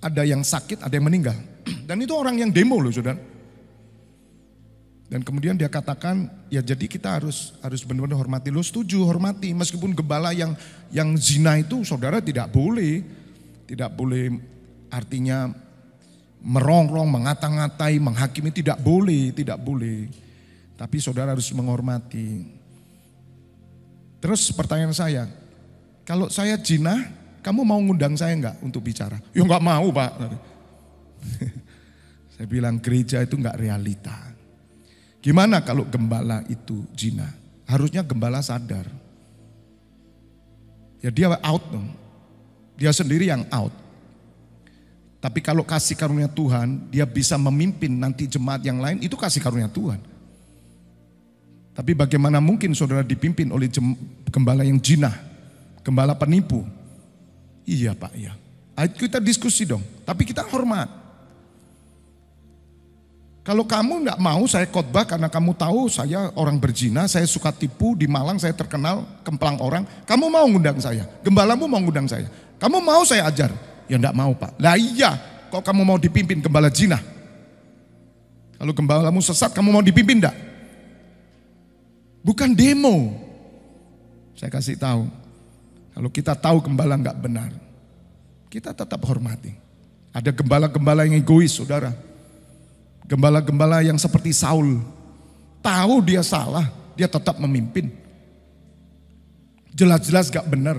ada yang sakit, ada yang meninggal. Dan itu orang yang demo loh saudara. Dan kemudian dia katakan, ya jadi kita harus benar-benar hormati. Lo setuju hormati, meskipun gembala yang zina itu saudara tidak boleh artinya merongrong, mengata-ngatai, menghakimi, tidak boleh. Tapi saudara harus menghormati. Terus pertanyaan saya, kalau saya zina, kamu mau ngundang saya enggak untuk bicara? Ya enggak mau Pak. Saya bilang gereja itu enggak realita. Gimana kalau gembala itu zina? Harusnya gembala sadar. Ya dia out dong. Dia sendiri yang out. Tapi kalau kasih karunia Tuhan, dia bisa memimpin nanti jemaat yang lain, itu kasih karunia Tuhan. Tapi bagaimana mungkin saudara dipimpin oleh gembala yang jinah, gembala penipu? Iya Pak, iya. Ayo kita diskusi dong, tapi kita hormat. Kalau kamu enggak mau saya khotbah karena kamu tahu saya orang berzina, saya suka tipu, di Malang saya terkenal kemplang orang, kamu mau ngundang saya, gembalamu mau ngundang saya. Kamu mau saya ajar? Ya enggak mau Pak. Lah iya, kok kamu mau dipimpin gembala zina? Kalau gembalamu sesat, kamu mau dipimpin enggak? Bukan demo. Saya kasih tahu, kalau kita tahu gembala enggak benar, kita tetap hormati. Ada gembala-gembala yang egois saudara. Gembala-gembala yang seperti Saul, tahu dia salah, dia tetap memimpin. Jelas-jelas gak benar.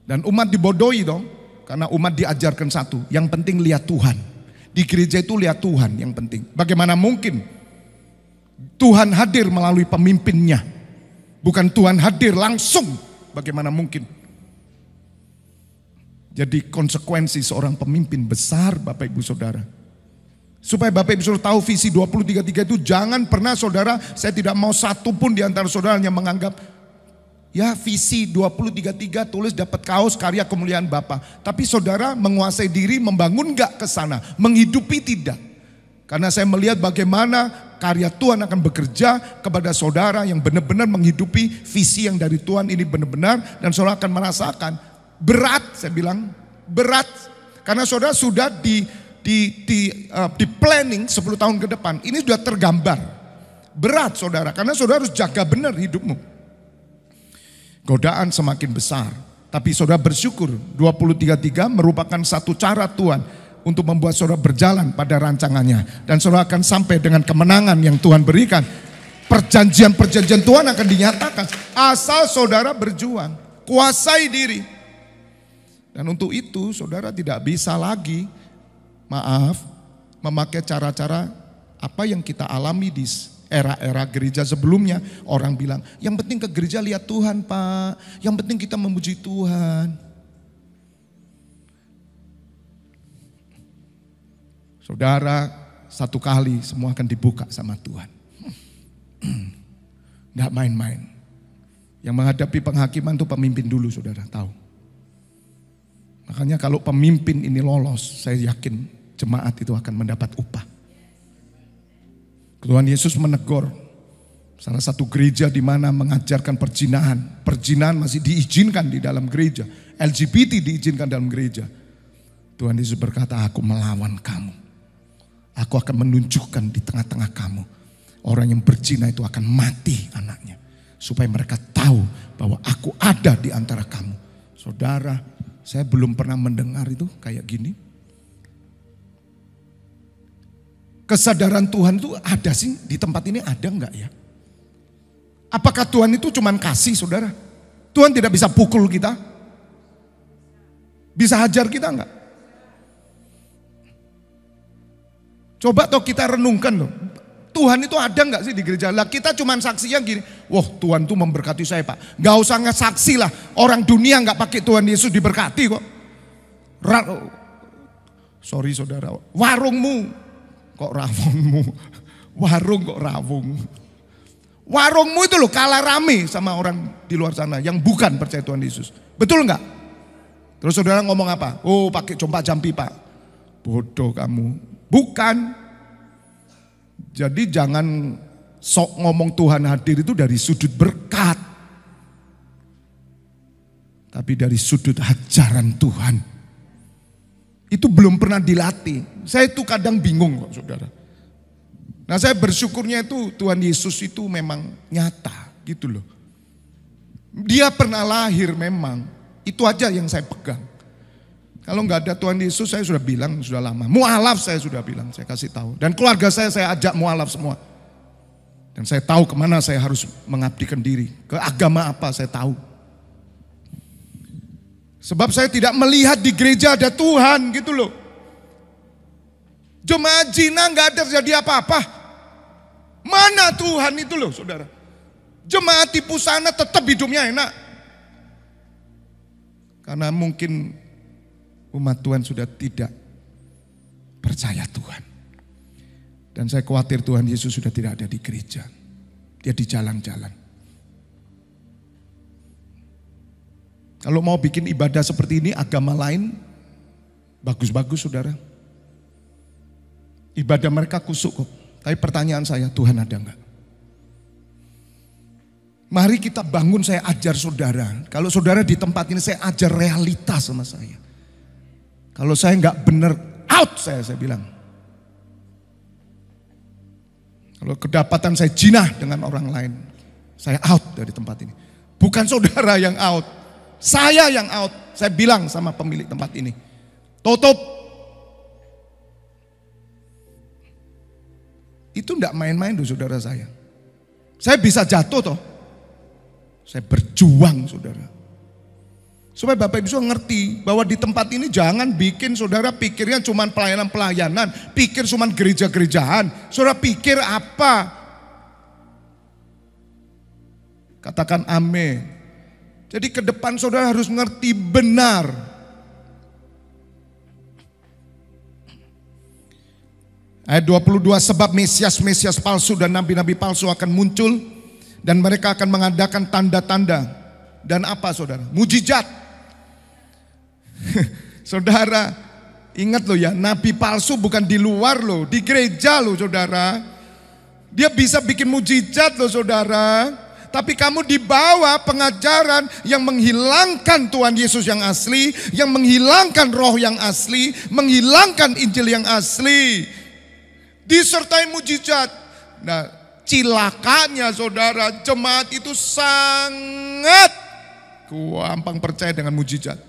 Dan umat dibodohi dong, karena umat diajarkan satu, yang penting lihat Tuhan. Di gereja itu lihat Tuhan yang penting. Bagaimana mungkin Tuhan hadir melalui pemimpinnya, bukan Tuhan hadir langsung, bagaimana mungkin? Jadi konsekuensi seorang pemimpin besar Bapak Ibu Saudara. Supaya Bapak Ibu Saudara tahu visi 2033 itu, jangan pernah saudara, saya tidak mau satu pun di antara saudara yang menganggap, ya visi 2033 tulis dapat kaos karya kemuliaan Bapa. Tapi saudara menguasai diri, membangun gak ke sana, menghidupi tidak. Karena saya melihat bagaimana karya Tuhan akan bekerja kepada saudara yang benar-benar menghidupi visi yang dari Tuhan ini benar-benar. Dan saudara akan merasakan berat, saya bilang berat. Karena saudara sudah di planning 10 tahun ke depan, ini sudah tergambar. Berat saudara, karena saudara harus jaga benar hidupmu. Godaan semakin besar, tapi saudara bersyukur 2033 merupakan satu cara Tuhan untuk membuat saudara berjalan pada rancangannya. Dan saudara akan sampai dengan kemenangan yang Tuhan berikan. Perjanjian-perjanjian Tuhan akan dinyatakan asal saudara berjuang, kuasai diri. Dan untuk itu saudara tidak bisa lagi, maaf, memakai cara-cara apa yang kita alami di era-era gereja sebelumnya. Orang bilang, yang penting ke gereja lihat Tuhan Pak, yang penting kita memuji Tuhan. Saudara, satu kali semua akan dibuka sama Tuhan. Nggak main-main. Yang menghadapi penghakiman itu pemimpin dulu saudara, tahu. Makanya kalau pemimpin ini lolos, saya yakin jemaat itu akan mendapat upah. Tuhan Yesus menegur salah satu gereja di mana mengajarkan perzinahan. Perzinahan masih diizinkan di dalam gereja. LGBT diizinkan dalam gereja. Tuhan Yesus berkata, aku melawan kamu. Aku akan menunjukkan di tengah-tengah kamu. Orang yang berzina itu akan mati anaknya. Supaya mereka tahu bahwa aku ada di antara kamu. Saudara, saya belum pernah mendengar itu kayak gini. Kesadaran Tuhan itu ada sih di tempat ini, ada enggak ya? Apakah Tuhan itu cuman kasih saudara? Tuhan tidak bisa pukul kita? Bisa hajar kita enggak? Coba toh kita renungkan loh. Tuhan itu ada nggak sih di gereja? Lah kita cuman saksinya gini, wah Tuhan tuh memberkati saya Pak. Gak usah ngesaksi lah, orang dunia nggak pakai Tuhan Yesus diberkati kok. Sorry saudara, warungmu kok rawungmu, warung kok rawung. Warungmu itu loh kalah rame sama orang di luar sana yang bukan percaya Tuhan Yesus. Betul nggak? Terus saudara ngomong apa? Oh pakai compak jampi Pak. Bodoh kamu. Bukan. Jadi jangan sok ngomong Tuhan hadir itu dari sudut berkat. Tapi dari sudut ajaran Tuhan. Itu belum pernah dilatih. Saya itu kadang bingung kok saudara. Nah saya bersyukurnya itu Tuhan Yesus itu memang nyata gitu loh. Dia pernah lahir memang. Itu aja yang saya pegang. Kalau nggak ada Tuhan Yesus saya sudah bilang sudah lama. Mualaf saya sudah bilang, saya kasih tahu. Dan keluarga saya ajak mualaf semua. Dan saya tahu kemana saya harus mengabdikan diri. Ke agama apa saya tahu. Sebab saya tidak melihat di gereja ada Tuhan gitu loh. Jemaat Jina nggak ada terjadi apa-apa. Mana Tuhan itu loh saudara. Jemaat di Pusana tetap hidupnya enak. Karena mungkin umat Tuhan sudah tidak percaya Tuhan. Dan saya khawatir Tuhan Yesus sudah tidak ada di gereja. Dia di jalan-jalan. Kalau mau bikin ibadah seperti ini agama lain, bagus-bagus saudara. Ibadah mereka kusuk kok. Tapi pertanyaan saya, Tuhan ada enggak? Mari kita bangun, saya ajar saudara. Kalau saudara di tempat ini saya ajar realitas sama saya. Kalau saya nggak benar, out saya bilang. Kalau kedapatan saya jinah dengan orang lain, saya out dari tempat ini. Bukan saudara yang out, saya yang out. Saya bilang sama pemilik tempat ini, tutup. Itu enggak main-main tuh saudara saya. Saya bisa jatuh toh. Saya berjuang saudara. Supaya Bapak Ibu ngerti bahwa di tempat ini jangan bikin saudara pikirnya cuma pelayanan-pelayanan, pikir cuma gereja-gerejaan. Saudara pikir apa? Katakan amin. Jadi ke depan saudara harus ngerti benar. Ayat 22, sebab Mesias-Mesias palsu dan nabi-nabi palsu akan muncul dan mereka akan mengadakan tanda-tanda dan apa saudara? Mujizat. Saudara, ingat loh ya, nabi palsu bukan di luar loh, di gereja loh saudara. Dia bisa bikin mujizat loh saudara. Tapi kamu dibawa pengajaran yang menghilangkan Tuhan Yesus yang asli, yang menghilangkan roh yang asli, menghilangkan Injil yang asli. Disertai mujizat. Nah, cilakanya saudara, jemaat itu sangat gampang percaya dengan mujizat.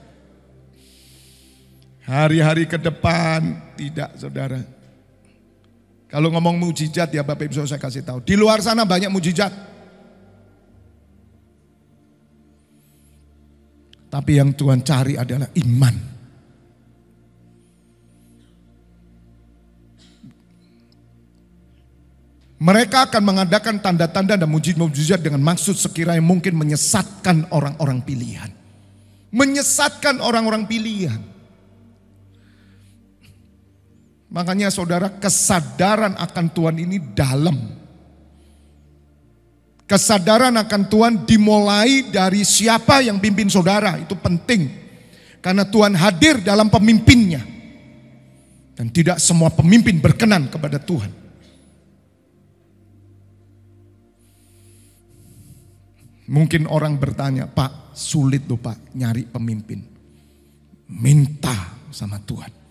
Hari-hari ke depan tidak saudara. Kalau ngomong mujizat ya Bapak Ibu saya kasih tahu. Di luar sana banyak mujizat. Tapi yang Tuhan cari adalah iman. Mereka akan mengadakan tanda-tanda dan mujizat dengan maksud sekiranya mungkin menyesatkan orang-orang pilihan. Menyesatkan orang-orang pilihan. Makanya saudara, kesadaran akan Tuhan ini dalam. Kesadaran akan Tuhan dimulai dari siapa yang pimpin saudara, itu penting. Karena Tuhan hadir dalam pemimpinnya. Dan tidak semua pemimpin berkenan kepada Tuhan. Mungkin orang bertanya, Pak sulit loh Pak nyari pemimpin. Minta sama Tuhan.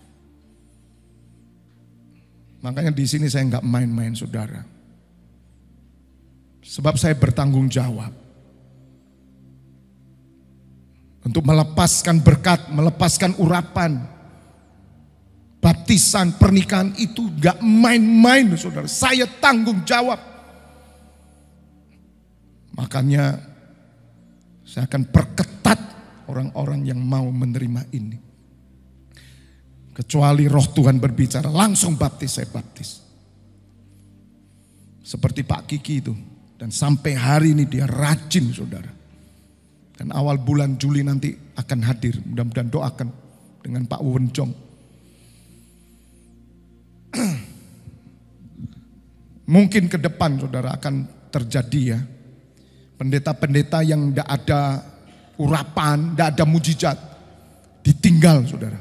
Makanya di sini saya nggak main-main saudara. Sebab saya bertanggung jawab. Untuk melepaskan berkat, melepaskan urapan. Baptisan, pernikahan itu nggak main-main saudara. Saya tanggung jawab. Makanya saya akan perketat orang-orang yang mau menerima ini. Kecuali roh Tuhan berbicara, langsung baptis, saya baptis. Seperti Pak Kiki itu. Dan sampai hari ini dia rajin saudara. Dan awal bulan Juli nanti akan hadir. Mudah-mudahan doakan dengan Pak Wenjong. Mungkin ke depan saudara akan terjadi ya. Pendeta-pendeta yang tidak ada urapan, tidak ada mujizat. Ditinggal saudara.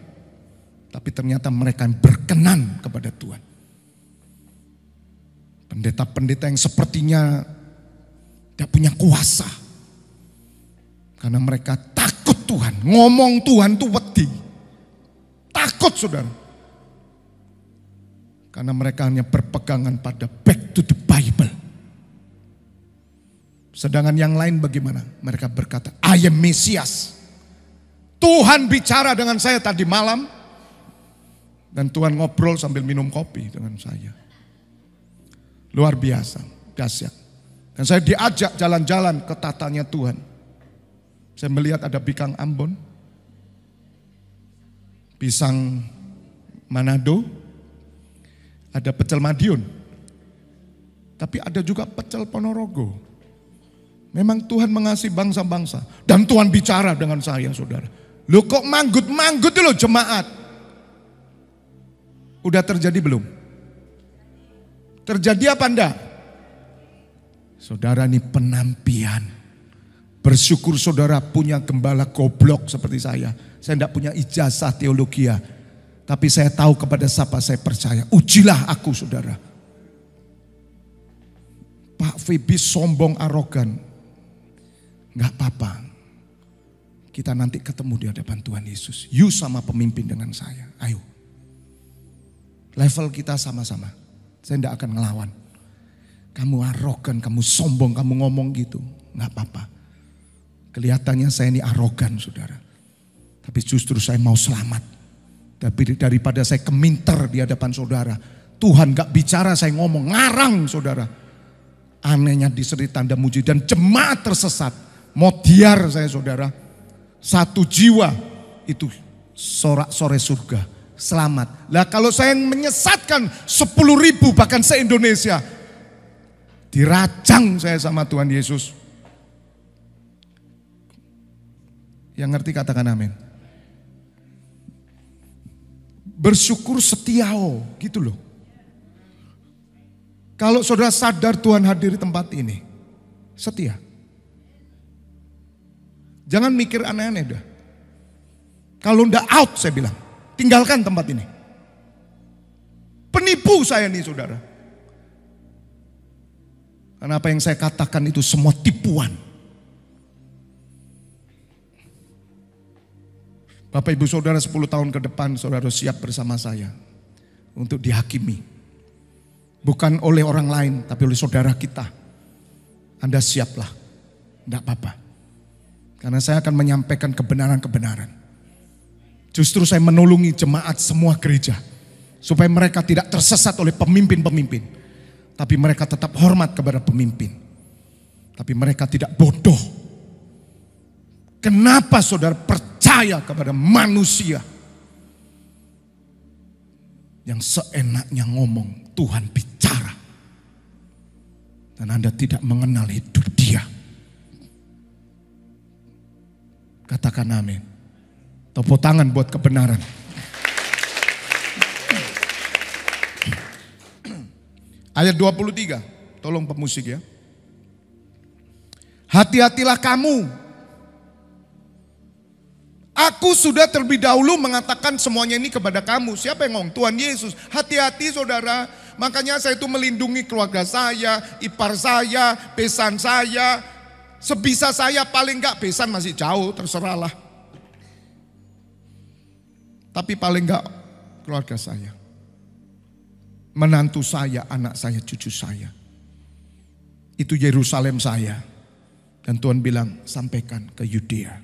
Tapi ternyata mereka yang berkenan kepada Tuhan. Pendeta-pendeta yang sepertinya tidak punya kuasa. Karena mereka takut Tuhan. Ngomong Tuhan itu wedi. Takut saudara. Karena mereka hanya berpegangan pada back to the Bible. Sedangkan yang lain bagaimana? Mereka berkata, I am Mesias. Tuhan bicara dengan saya tadi malam. Dan Tuhan ngobrol sambil minum kopi dengan saya. Luar biasa, dahsyat. Dan saya diajak jalan-jalan ke tatanya Tuhan. Saya melihat ada Bikang Ambon, Pisang Manado, ada pecel Madiun. Tapi ada juga pecel Ponorogo. Memang Tuhan mengasihi bangsa-bangsa. Dan Tuhan bicara dengan saya saudara. Loh kok manggut-manggut loh jemaat. Udah terjadi belum? Terjadi apa enggak? Saudara ini penampian. Bersyukur saudara punya gembala goblok seperti saya. Saya enggak punya ijazah teologi. Tapi saya tahu kepada siapa saya percaya. Ujilah aku saudara. Pak Feby sombong arogan. Enggak apa-apa. Kita nanti ketemu di hadapan Tuhan Yesus. You sama pemimpin dengan saya. Ayo. Level kita sama-sama. Saya tidak akan ngelawan. Kamu arogan, kamu sombong, kamu ngomong gitu. Nggak apa-apa. Kelihatannya saya ini arogan saudara. Tapi justru saya mau selamat. Tapi daripada saya keminter di hadapan saudara. Tuhan gak bicara, saya ngomong. Ngarang saudara. Anehnya diseri tanda muji. Dan jemaat tersesat. Modiar saya saudara. 1 jiwa. Itu sorak sore surga. Selamat. Lah kalau saya menyesatkan 10.000 bahkan se-Indonesia. Dirajang saya sama Tuhan Yesus. Yang ngerti katakan amin. Bersyukur setiao gitu loh. Kalau saudara sadar Tuhan hadir di tempat ini. Setia. Jangan mikir aneh-aneh dah. Kalau ndak out saya bilang. Tinggalkan tempat ini. Penipu saya nih saudara. Karena apa yang saya katakan itu semua tipuan. Bapak ibu saudara 10 tahun ke depan saudara siap bersama saya. Untuk dihakimi. Bukan oleh orang lain tapi oleh saudara kita. Anda siaplah. Tidak apa-apa. Karena saya akan menyampaikan kebenaran-kebenaran. Justru saya menolongi jemaat semua gereja. Supaya mereka tidak tersesat oleh pemimpin-pemimpin. Tapi mereka tetap hormat kepada pemimpin. Tapi mereka tidak bodoh. Kenapa saudara percaya kepada manusia? Yang seenaknya ngomong Tuhan bicara. Dan Anda tidak mengenal hidup dia. Katakan amin. Tepuk tangan buat kebenaran. Ayat 23. Tolong pemusik ya. Hati-hatilah kamu. Aku sudah terlebih dahulu mengatakan semuanya ini kepada kamu. Siapa yang ngomong? Tuhan Yesus. Hati-hati saudara. Makanya saya itu melindungi keluarga saya, ipar saya, besan saya. Sebisa saya paling enggak, besan masih jauh, terserahlah. Tapi paling enggak keluarga saya. Menantu saya, anak saya, cucu saya. Itu Yerusalem saya. Dan Tuhan bilang sampaikan ke Yudea.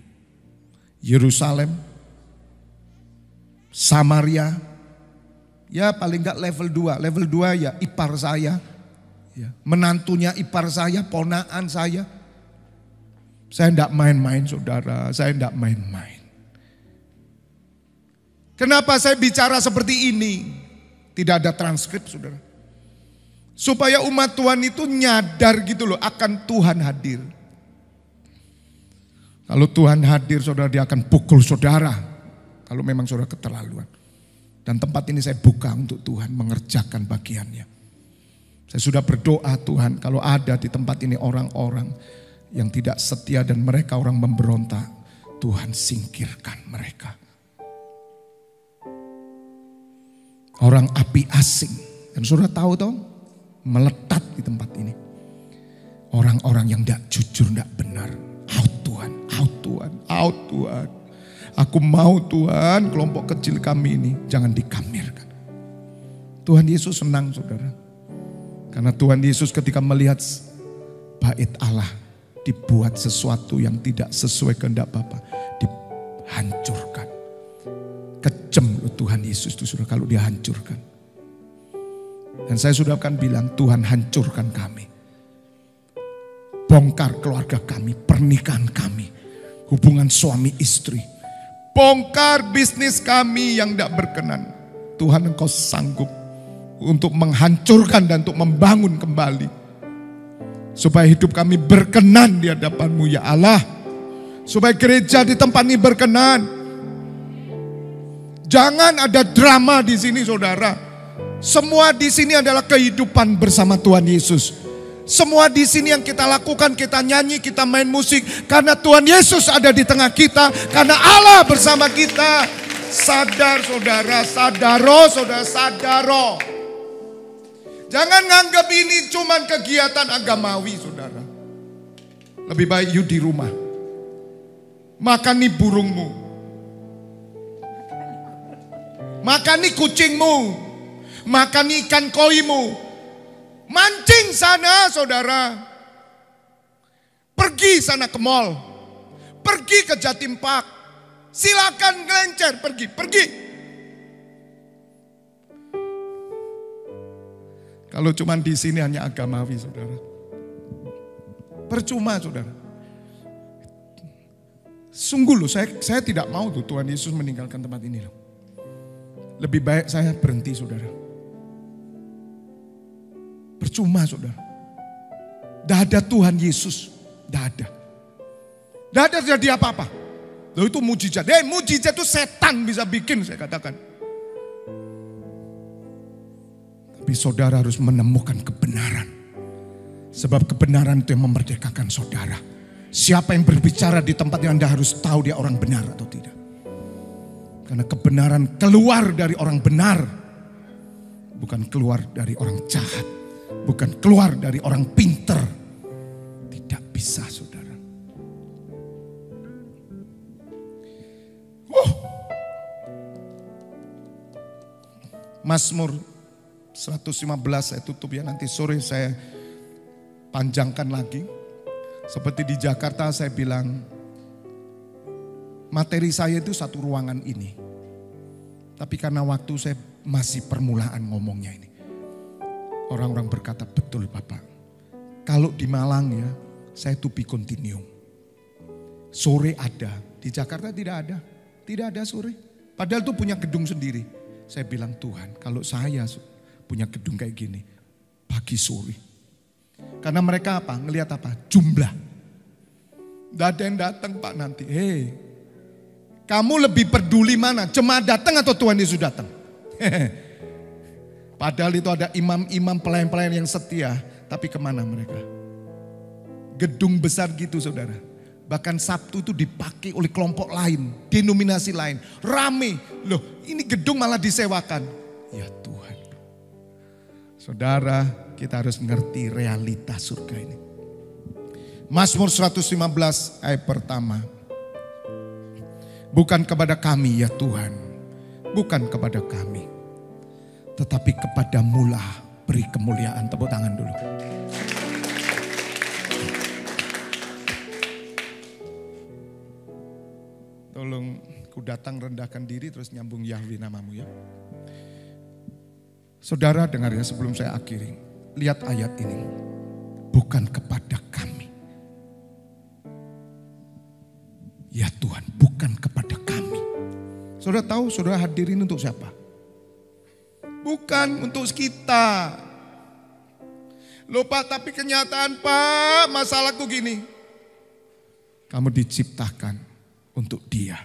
Yerusalem, Samaria. Ya paling enggak level 2. Level 2 ya ipar saya. Ya, menantunya ipar saya, ponaan saya. Saya enggak main-main saudara, saya enggak main-main. Kenapa saya bicara seperti ini? Tidak ada transkrip, saudara. Supaya umat Tuhan itu nyadar gitu loh akan Tuhan hadir. Kalau Tuhan hadir, saudara, dia akan pukul saudara. Kalau memang saudara keterlaluan. Dan tempat ini saya buka untuk Tuhan mengerjakan bagiannya. Saya sudah berdoa, Tuhan, kalau ada di tempat ini orang-orang yang tidak setia dan mereka orang memberontak, Tuhan singkirkan mereka. Orang api asing, dan saudara tahu melekat di tempat ini. Orang-orang yang tidak jujur, tidak benar. Out Tuhan, out Tuhan, out Tuhan. Aku mau Tuhan kelompok kecil kami ini jangan dikamirkan. Tuhan Yesus senang, saudara. Karena Tuhan Yesus ketika melihat bait Allah dibuat sesuatu yang tidak sesuai kehendak Bapa, dihancurkan. Kejem loh Tuhan Yesus itu sudah kalau dia hancurkan. Dan saya sudah akan bilang, Tuhan hancurkan kami. Bongkar keluarga kami, pernikahan kami, hubungan suami istri. Bongkar bisnis kami yang tidak berkenan. Tuhan, Engkau sanggup untuk menghancurkan dan untuk membangun kembali. Supaya hidup kami berkenan di hadapan-Mu ya Allah. Supaya gereja di tempat ini berkenan. Jangan ada drama di sini, saudara. Semua di sini adalah kehidupan bersama Tuhan Yesus. Semua di sini yang kita lakukan, kita nyanyi, kita main musik, karena Tuhan Yesus ada di tengah kita, karena Allah bersama kita. Sadar, saudara, sadaro, saudara, sadaro. Jangan nganggap ini cuma kegiatan agamawi, saudara. Lebih baik you di rumah. Makani burungmu. Makani kucingmu, makani ikan koimu, mancing sana saudara. Pergi sana ke mall, pergi ke Jatim Park, silakan ngelencer, pergi. Kalau cuma di sini hanya agamawi, saudara, percuma, saudara. Sungguh loh, saya tidak mau tuh Tuhan Yesus meninggalkan tempat ini loh. Lebih baik saya berhenti, saudara. Percuma, saudara. Tidak ada Tuhan Yesus. Tidak ada. Tidak ada terjadi apa-apa. Loh itu mujizat. Mujizat itu setan bisa bikin, saya katakan. Tapi saudara harus menemukan kebenaran. Sebab kebenaran itu yang memerdekakan saudara. Siapa yang berbicara di tempat yang Anda harus tahu dia orang benar atau tidak. Karena kebenaran keluar dari orang benar. Bukan keluar dari orang jahat. Bukan keluar dari orang pinter. Tidak bisa, saudara. Mazmur 115 saya tutup ya. Nanti sore saya panjangkan lagi. Seperti di Jakarta saya bilang, materi saya itu satu ruangan ini. Tapi karena waktu saya masih permulaan ngomongnya ini. Orang-orang berkata, betul Bapak. Kalau di Malang ya, saya to be continue. Sore ada, di Jakarta tidak ada. Tidak ada sore. Padahal itu punya gedung sendiri. Saya bilang, Tuhan kalau saya punya gedung kayak gini, pagi sore. Karena mereka apa? Ngelihat apa? Jumlah. Tidak ada yang datang Pak nanti. Kamu lebih peduli mana? Jemaat datang atau Tuhan Yesus datang? Padahal itu ada imam-imam pelayan-pelayan yang setia. Tapi kemana mereka? Gedung besar gitu saudara. Bahkan Sabtu itu dipakai oleh kelompok lain. Denominasi lain. Rame. Loh ini gedung malah disewakan. Ya Tuhan. Saudara kita harus mengerti realitas surga ini. Mazmur 115 ayat pertama. Bukan kepada kami ya Tuhan, bukan kepada kami, tetapi kepadamu-lah beri kemuliaan. Tepuk tangan dulu. Tolong ku datang rendahkan diri terus nyambung Yahweh namamu ya. Saudara dengar ya sebelum saya akhiri. Lihat ayat ini. Bukan kepada kami. Ya Tuhan, bukan kepada kami. Saudara Saudara tahu saudara hadirin untuk siapa? Bukan untuk kita. Loh Pak, tapi kenyataan Pak, masalahku gini. Kamu diciptakan untuk Dia.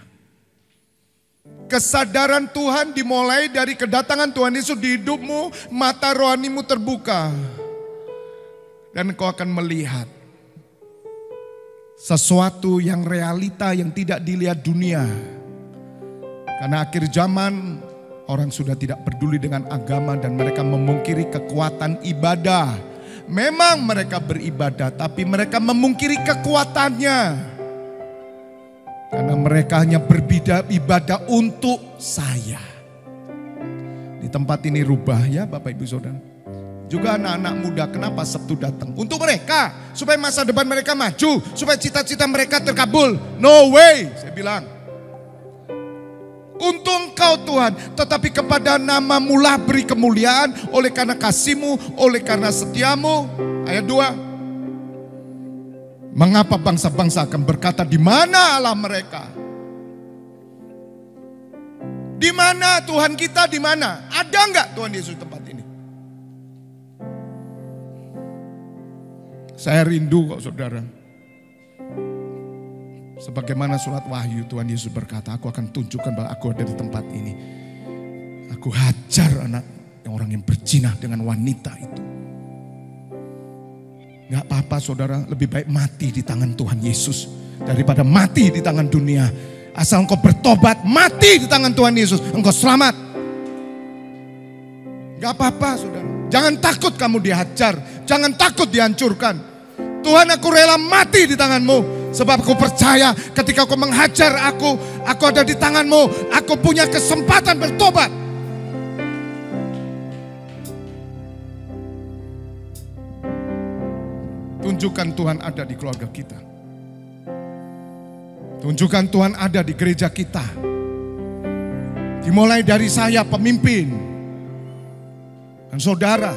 Kesadaran Tuhan dimulai dari kedatangan Tuhan Yesus di hidupmu, mata rohanimu terbuka. Dan kau akan melihat sesuatu yang realita yang tidak dilihat dunia. Karena akhir zaman orang sudah tidak peduli dengan agama dan mereka memungkiri kekuatan ibadah. Memang mereka beribadah tapi mereka memungkiri kekuatannya. Karena mereka hanya beribadah untuk saya. Di tempat ini rubah ya Bapak Ibu Saudara. Juga anak-anak muda, kenapa Sabtu datang? Untuk mereka, supaya masa depan mereka maju, supaya cita-cita mereka terkabul. No way, saya bilang. Untuk Engkau Tuhan, tetapi kepada namamu lah beri kemuliaan, oleh karena kasih-Mu, oleh karena setiamu. Ayat 2. Mengapa bangsa-bangsa akan berkata, di mana Allah mereka? Di mana Tuhan kita, di mana? Ada enggak Tuhan Yesus tempat ini? Saya rindu kok saudara. Sebagaimana surat Wahyu Tuhan Yesus berkata, aku akan tunjukkan bahwa aku ada di tempat ini. Aku hajar orang yang berzina dengan wanita itu. Gak apa-apa saudara, lebih baik mati di tangan Tuhan Yesus daripada mati di tangan dunia. Asal engkau bertobat, mati di tangan Tuhan Yesus, engkau selamat. Gak apa-apa saudara, jangan takut kamu dihajar, jangan takut dihancurkan. Tuhan, aku rela mati di tanganmu, sebab aku percaya ketika kau menghajar aku ada di tanganmu, aku punya kesempatan bertobat. Tunjukkan Tuhan ada di keluarga kita. Tunjukkan Tuhan ada di gereja kita. Dimulai dari saya pemimpin dan saudara.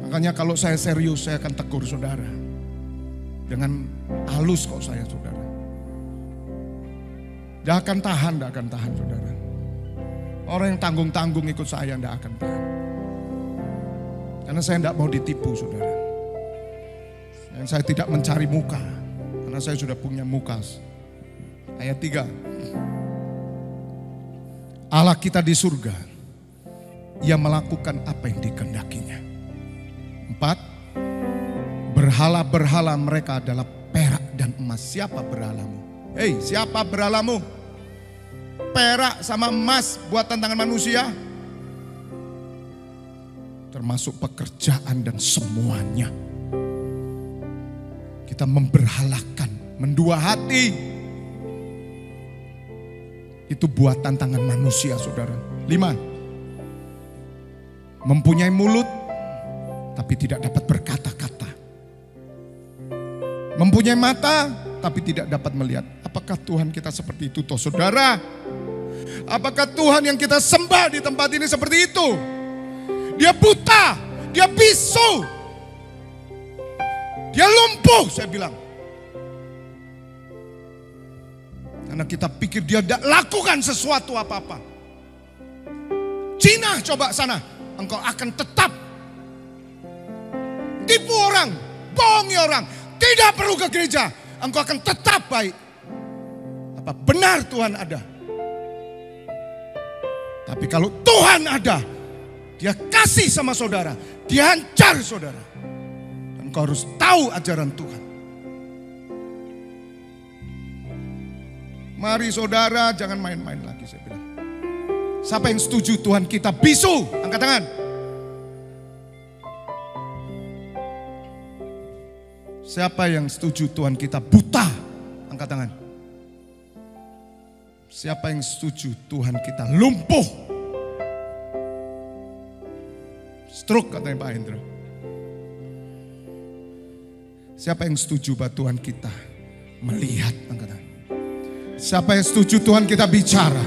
Makanya kalau saya serius saya akan tegur saudara. Dengan halus kok saya saudara. Tidak akan tahan saudara. Orang yang tanggung-tanggung ikut saya tidak akan tahan. Karena saya tidak mau ditipu saudara. Dan saya tidak mencari muka, karena saya sudah punya muka. Ayat 3. Allah kita di surga, Ia melakukan apa yang dikehendakinya. 4. Berhala-berhala mereka adalah perak dan emas. Siapa berhalamu? Hei, siapa berhalamu? Perak sama emas buatan tangan manusia. Termasuk pekerjaan dan semuanya. Kita memberhalakan, mendua hati. Itu buatan tangan manusia saudara. 5. Mempunyai mulut tapi tidak dapat berkata-kata. Mempunyai mata tapi tidak dapat melihat. Apakah Tuhan kita seperti itu toh saudara? Apakah Tuhan yang kita sembah di tempat ini seperti itu? Dia buta, dia bisu, dia lumpuh saya bilang. Karena kita pikir dia tidak lakukan sesuatu apa-apa. Cina coba sana, engkau akan tetap tipu orang, bohongi orang, tidak perlu ke gereja, engkau akan tetap baik. Apa benar Tuhan ada? Tapi kalau Tuhan ada, Dia kasih sama saudara, Dia hancur saudara. Dan kau harus tahu ajaran Tuhan. Mari saudara, jangan main-main lagi saya bilang. Siapa yang setuju Tuhan kita bisu? Angkat tangan. Siapa yang setuju Tuhan kita buta? Angkat tangan. Siapa yang setuju Tuhan kita lumpuh? Stroke katanya Pak Hendra. Siapa yang setuju bahwa Tuhan kita melihat? Angkat tangan. Siapa yang setuju Tuhan kita bicara?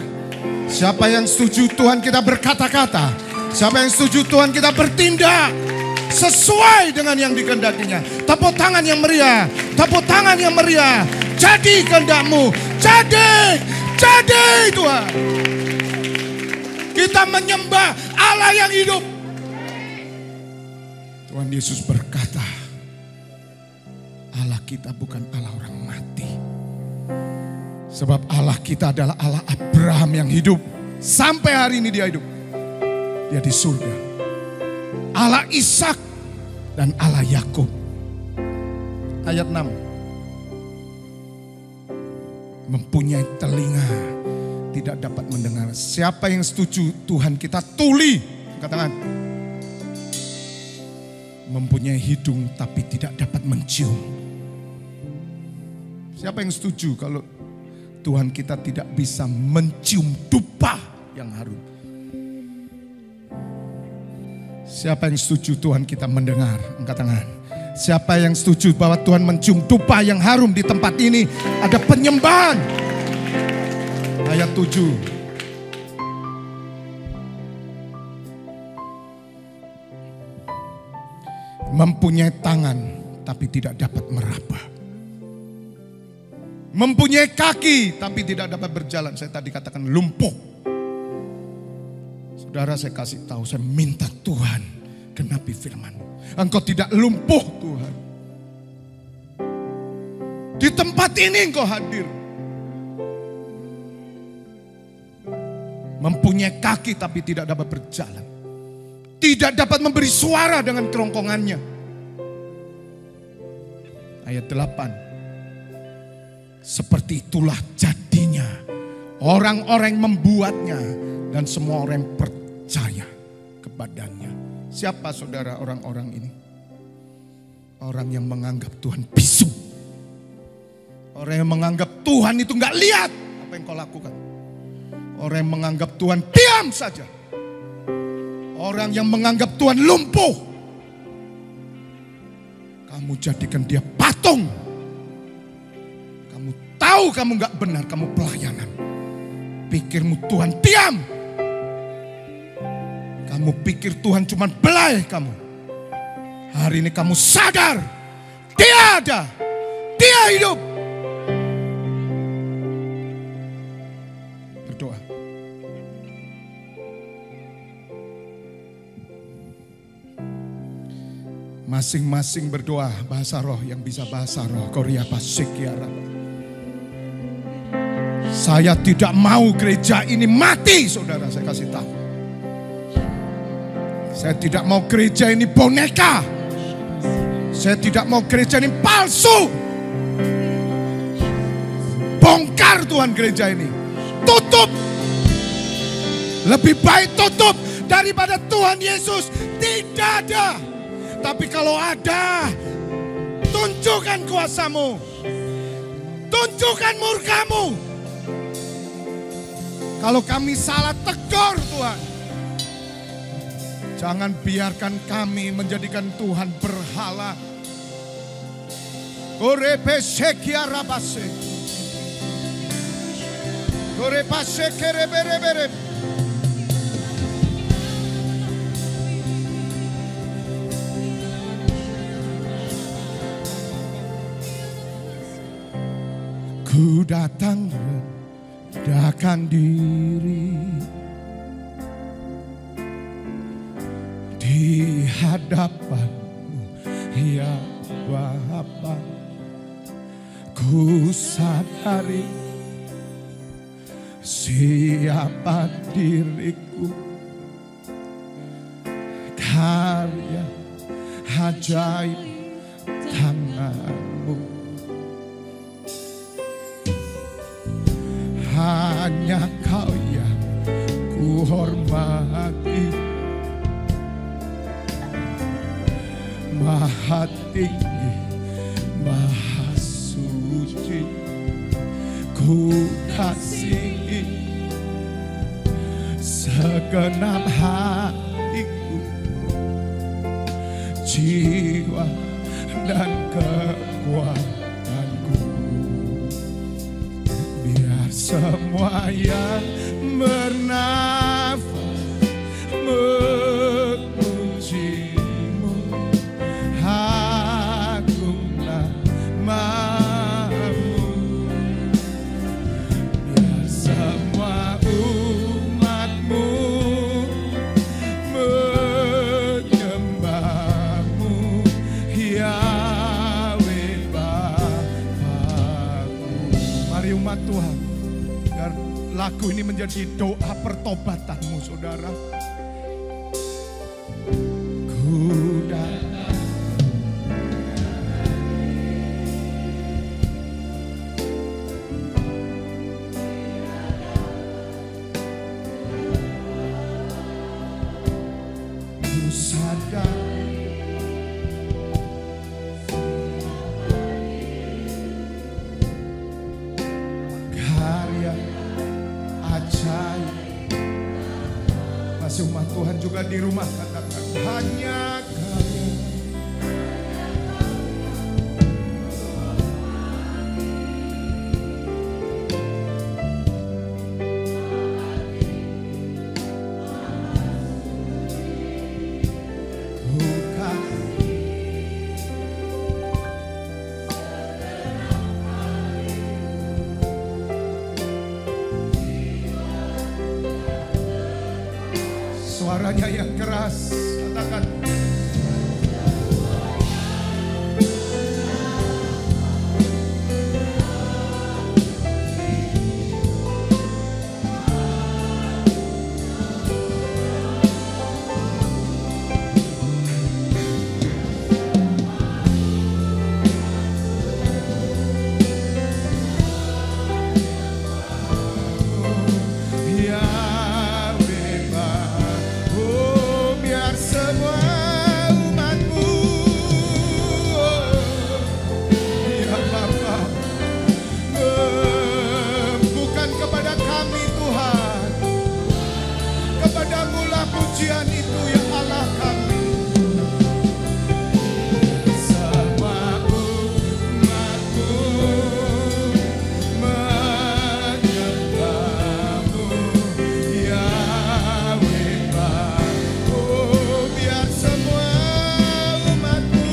Siapa yang setuju Tuhan kita berkata-kata? Siapa yang setuju Tuhan kita bertindak sesuai dengan yang dikehendakinya? Tepuk tangan yang meriah, tepuk tangan yang meriah. Jadi kehendakmu, jadi jadi Tuhan. Kita menyembah Allah yang hidup. Tuhan Yesus berkata, Allah kita bukan Allah orang mati. Sebab Allah kita adalah Allah Abraham yang hidup. Sampai hari ini dia hidup. Dia di surga. Allah Ishak dan Allah Yakub. Ayat 6. Mempunyai telinga tidak dapat mendengar. Siapa yang setuju Tuhan kita tuli? Katakan. Mempunyai hidung tapi tidak dapat mencium. Siapa yang setuju kalau Tuhan kita tidak bisa mencium dupa yang harum? Siapa yang setuju Tuhan kita mendengar? Angkat tangan. Siapa yang setuju bahwa Tuhan mencium dupa yang harum di tempat ini? Ada penyembahan. Ayat 7. Mempunyai tangan tapi tidak dapat meraba. Mempunyai kaki tapi tidak dapat berjalan. Saya tadi katakan lumpuh. Saudara, saya kasih tahu, saya minta Tuhan genapi firman-Mu. Engkau tidak lumpuh Tuhan. Di tempat ini Engkau hadir. Mempunyai kaki tapi tidak dapat berjalan. Tidak dapat memberi suara dengan kerongkongannya. Ayat 8. Seperti itulah jadinya orang-orang yang membuatnya dan semua orang yang percaya kepadanya. Siapa saudara orang-orang ini? Orang yang menganggap Tuhan bisu. Orang yang menganggap Tuhan itu gak lihat apa yang kau lakukan. Orang yang menganggap Tuhan diam saja. Orang yang menganggap Tuhan lumpuh. Kamu jadikan dia patung. Kamu tahu kamu gak benar, kamu pelayanan. Pikirmu Tuhan diam. Kamu pikir Tuhan cuma belai kamu. Hari ini kamu sadar. Dia ada. Dia hidup. Berdoa. Masing-masing berdoa bahasa roh, yang bisa bahasa roh. Korea Pasik ya Rabbi. Saya tidak mau gereja ini mati, saudara, saya kasih tahu. Saya tidak mau gereja ini boneka. Saya tidak mau gereja ini palsu. Bongkar Tuhan gereja ini. Tutup. Lebih baik tutup daripada Tuhan Yesus tidak ada. Tapi kalau ada, tunjukkan kuasa-Mu. Tunjukkan murka-Mu. Kalau kami salah, tegur Tuhan. Jangan biarkan kami menjadikan Tuhan berhala. Korepesekia rabase. Korepaseke bere. Ku datang rendahkan diri di hadapan-Mu ya Bapa. Ku sadari siapa diriku, karya ajaib tangan-Mu. Hanya Kau yang ku hormati, Maha tinggi, Maha suci, ku kasihi segenap hatiku, jiwa dan kekuatanku. Biar semua yang bernafas memuji-Mu, agung nama-Mu. Biar lagu ini menjadi doa pertobatanmu, saudara. Ku datang, ku sadar karya ajaib. Masih umat Tuhan juga di rumah katakan hanya karya. Suaranya yang keras, katakan. Pujian itu ya Allah kami. Semua umatmu menyembahmu, Yahweh Bapa. Oh, biar semua umatmu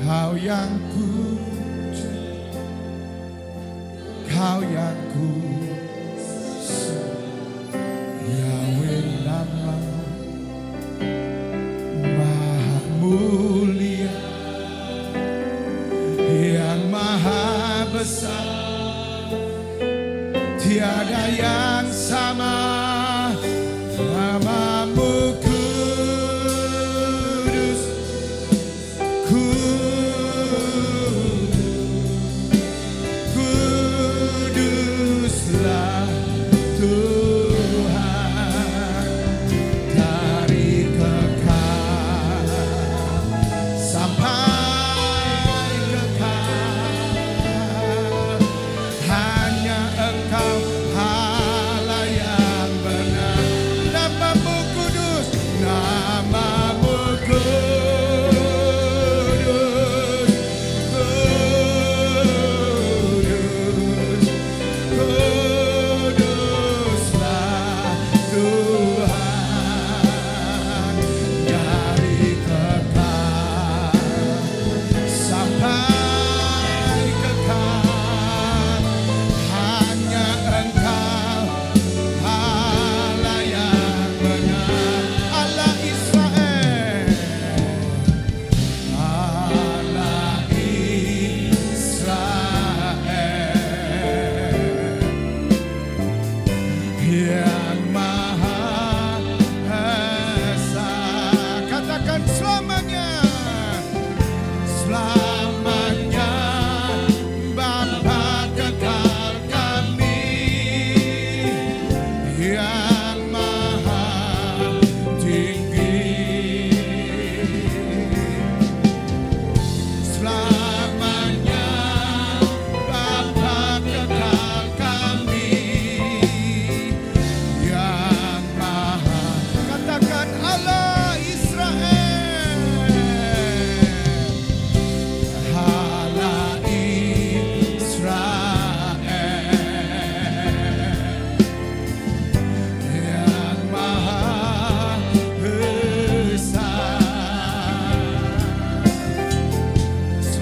Kau yang puji, Kau yang kudus, Yahweh namamu maha mulia, yang maha besar, tiada yang sama namamu.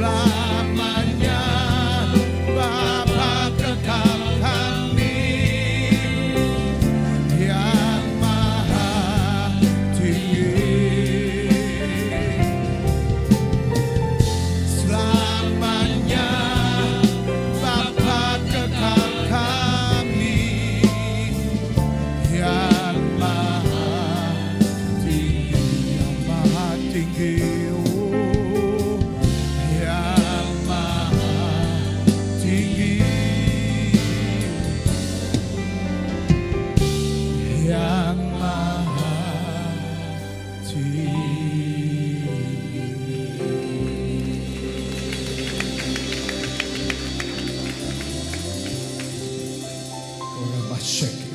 selamanya. Bapa kekal kami yang maha tinggi, selamanya. Bapa kekal kami yang maha tinggi, yang maha tinggi, oh, yang maha tinggi, yang maha tinggi. Ora masyek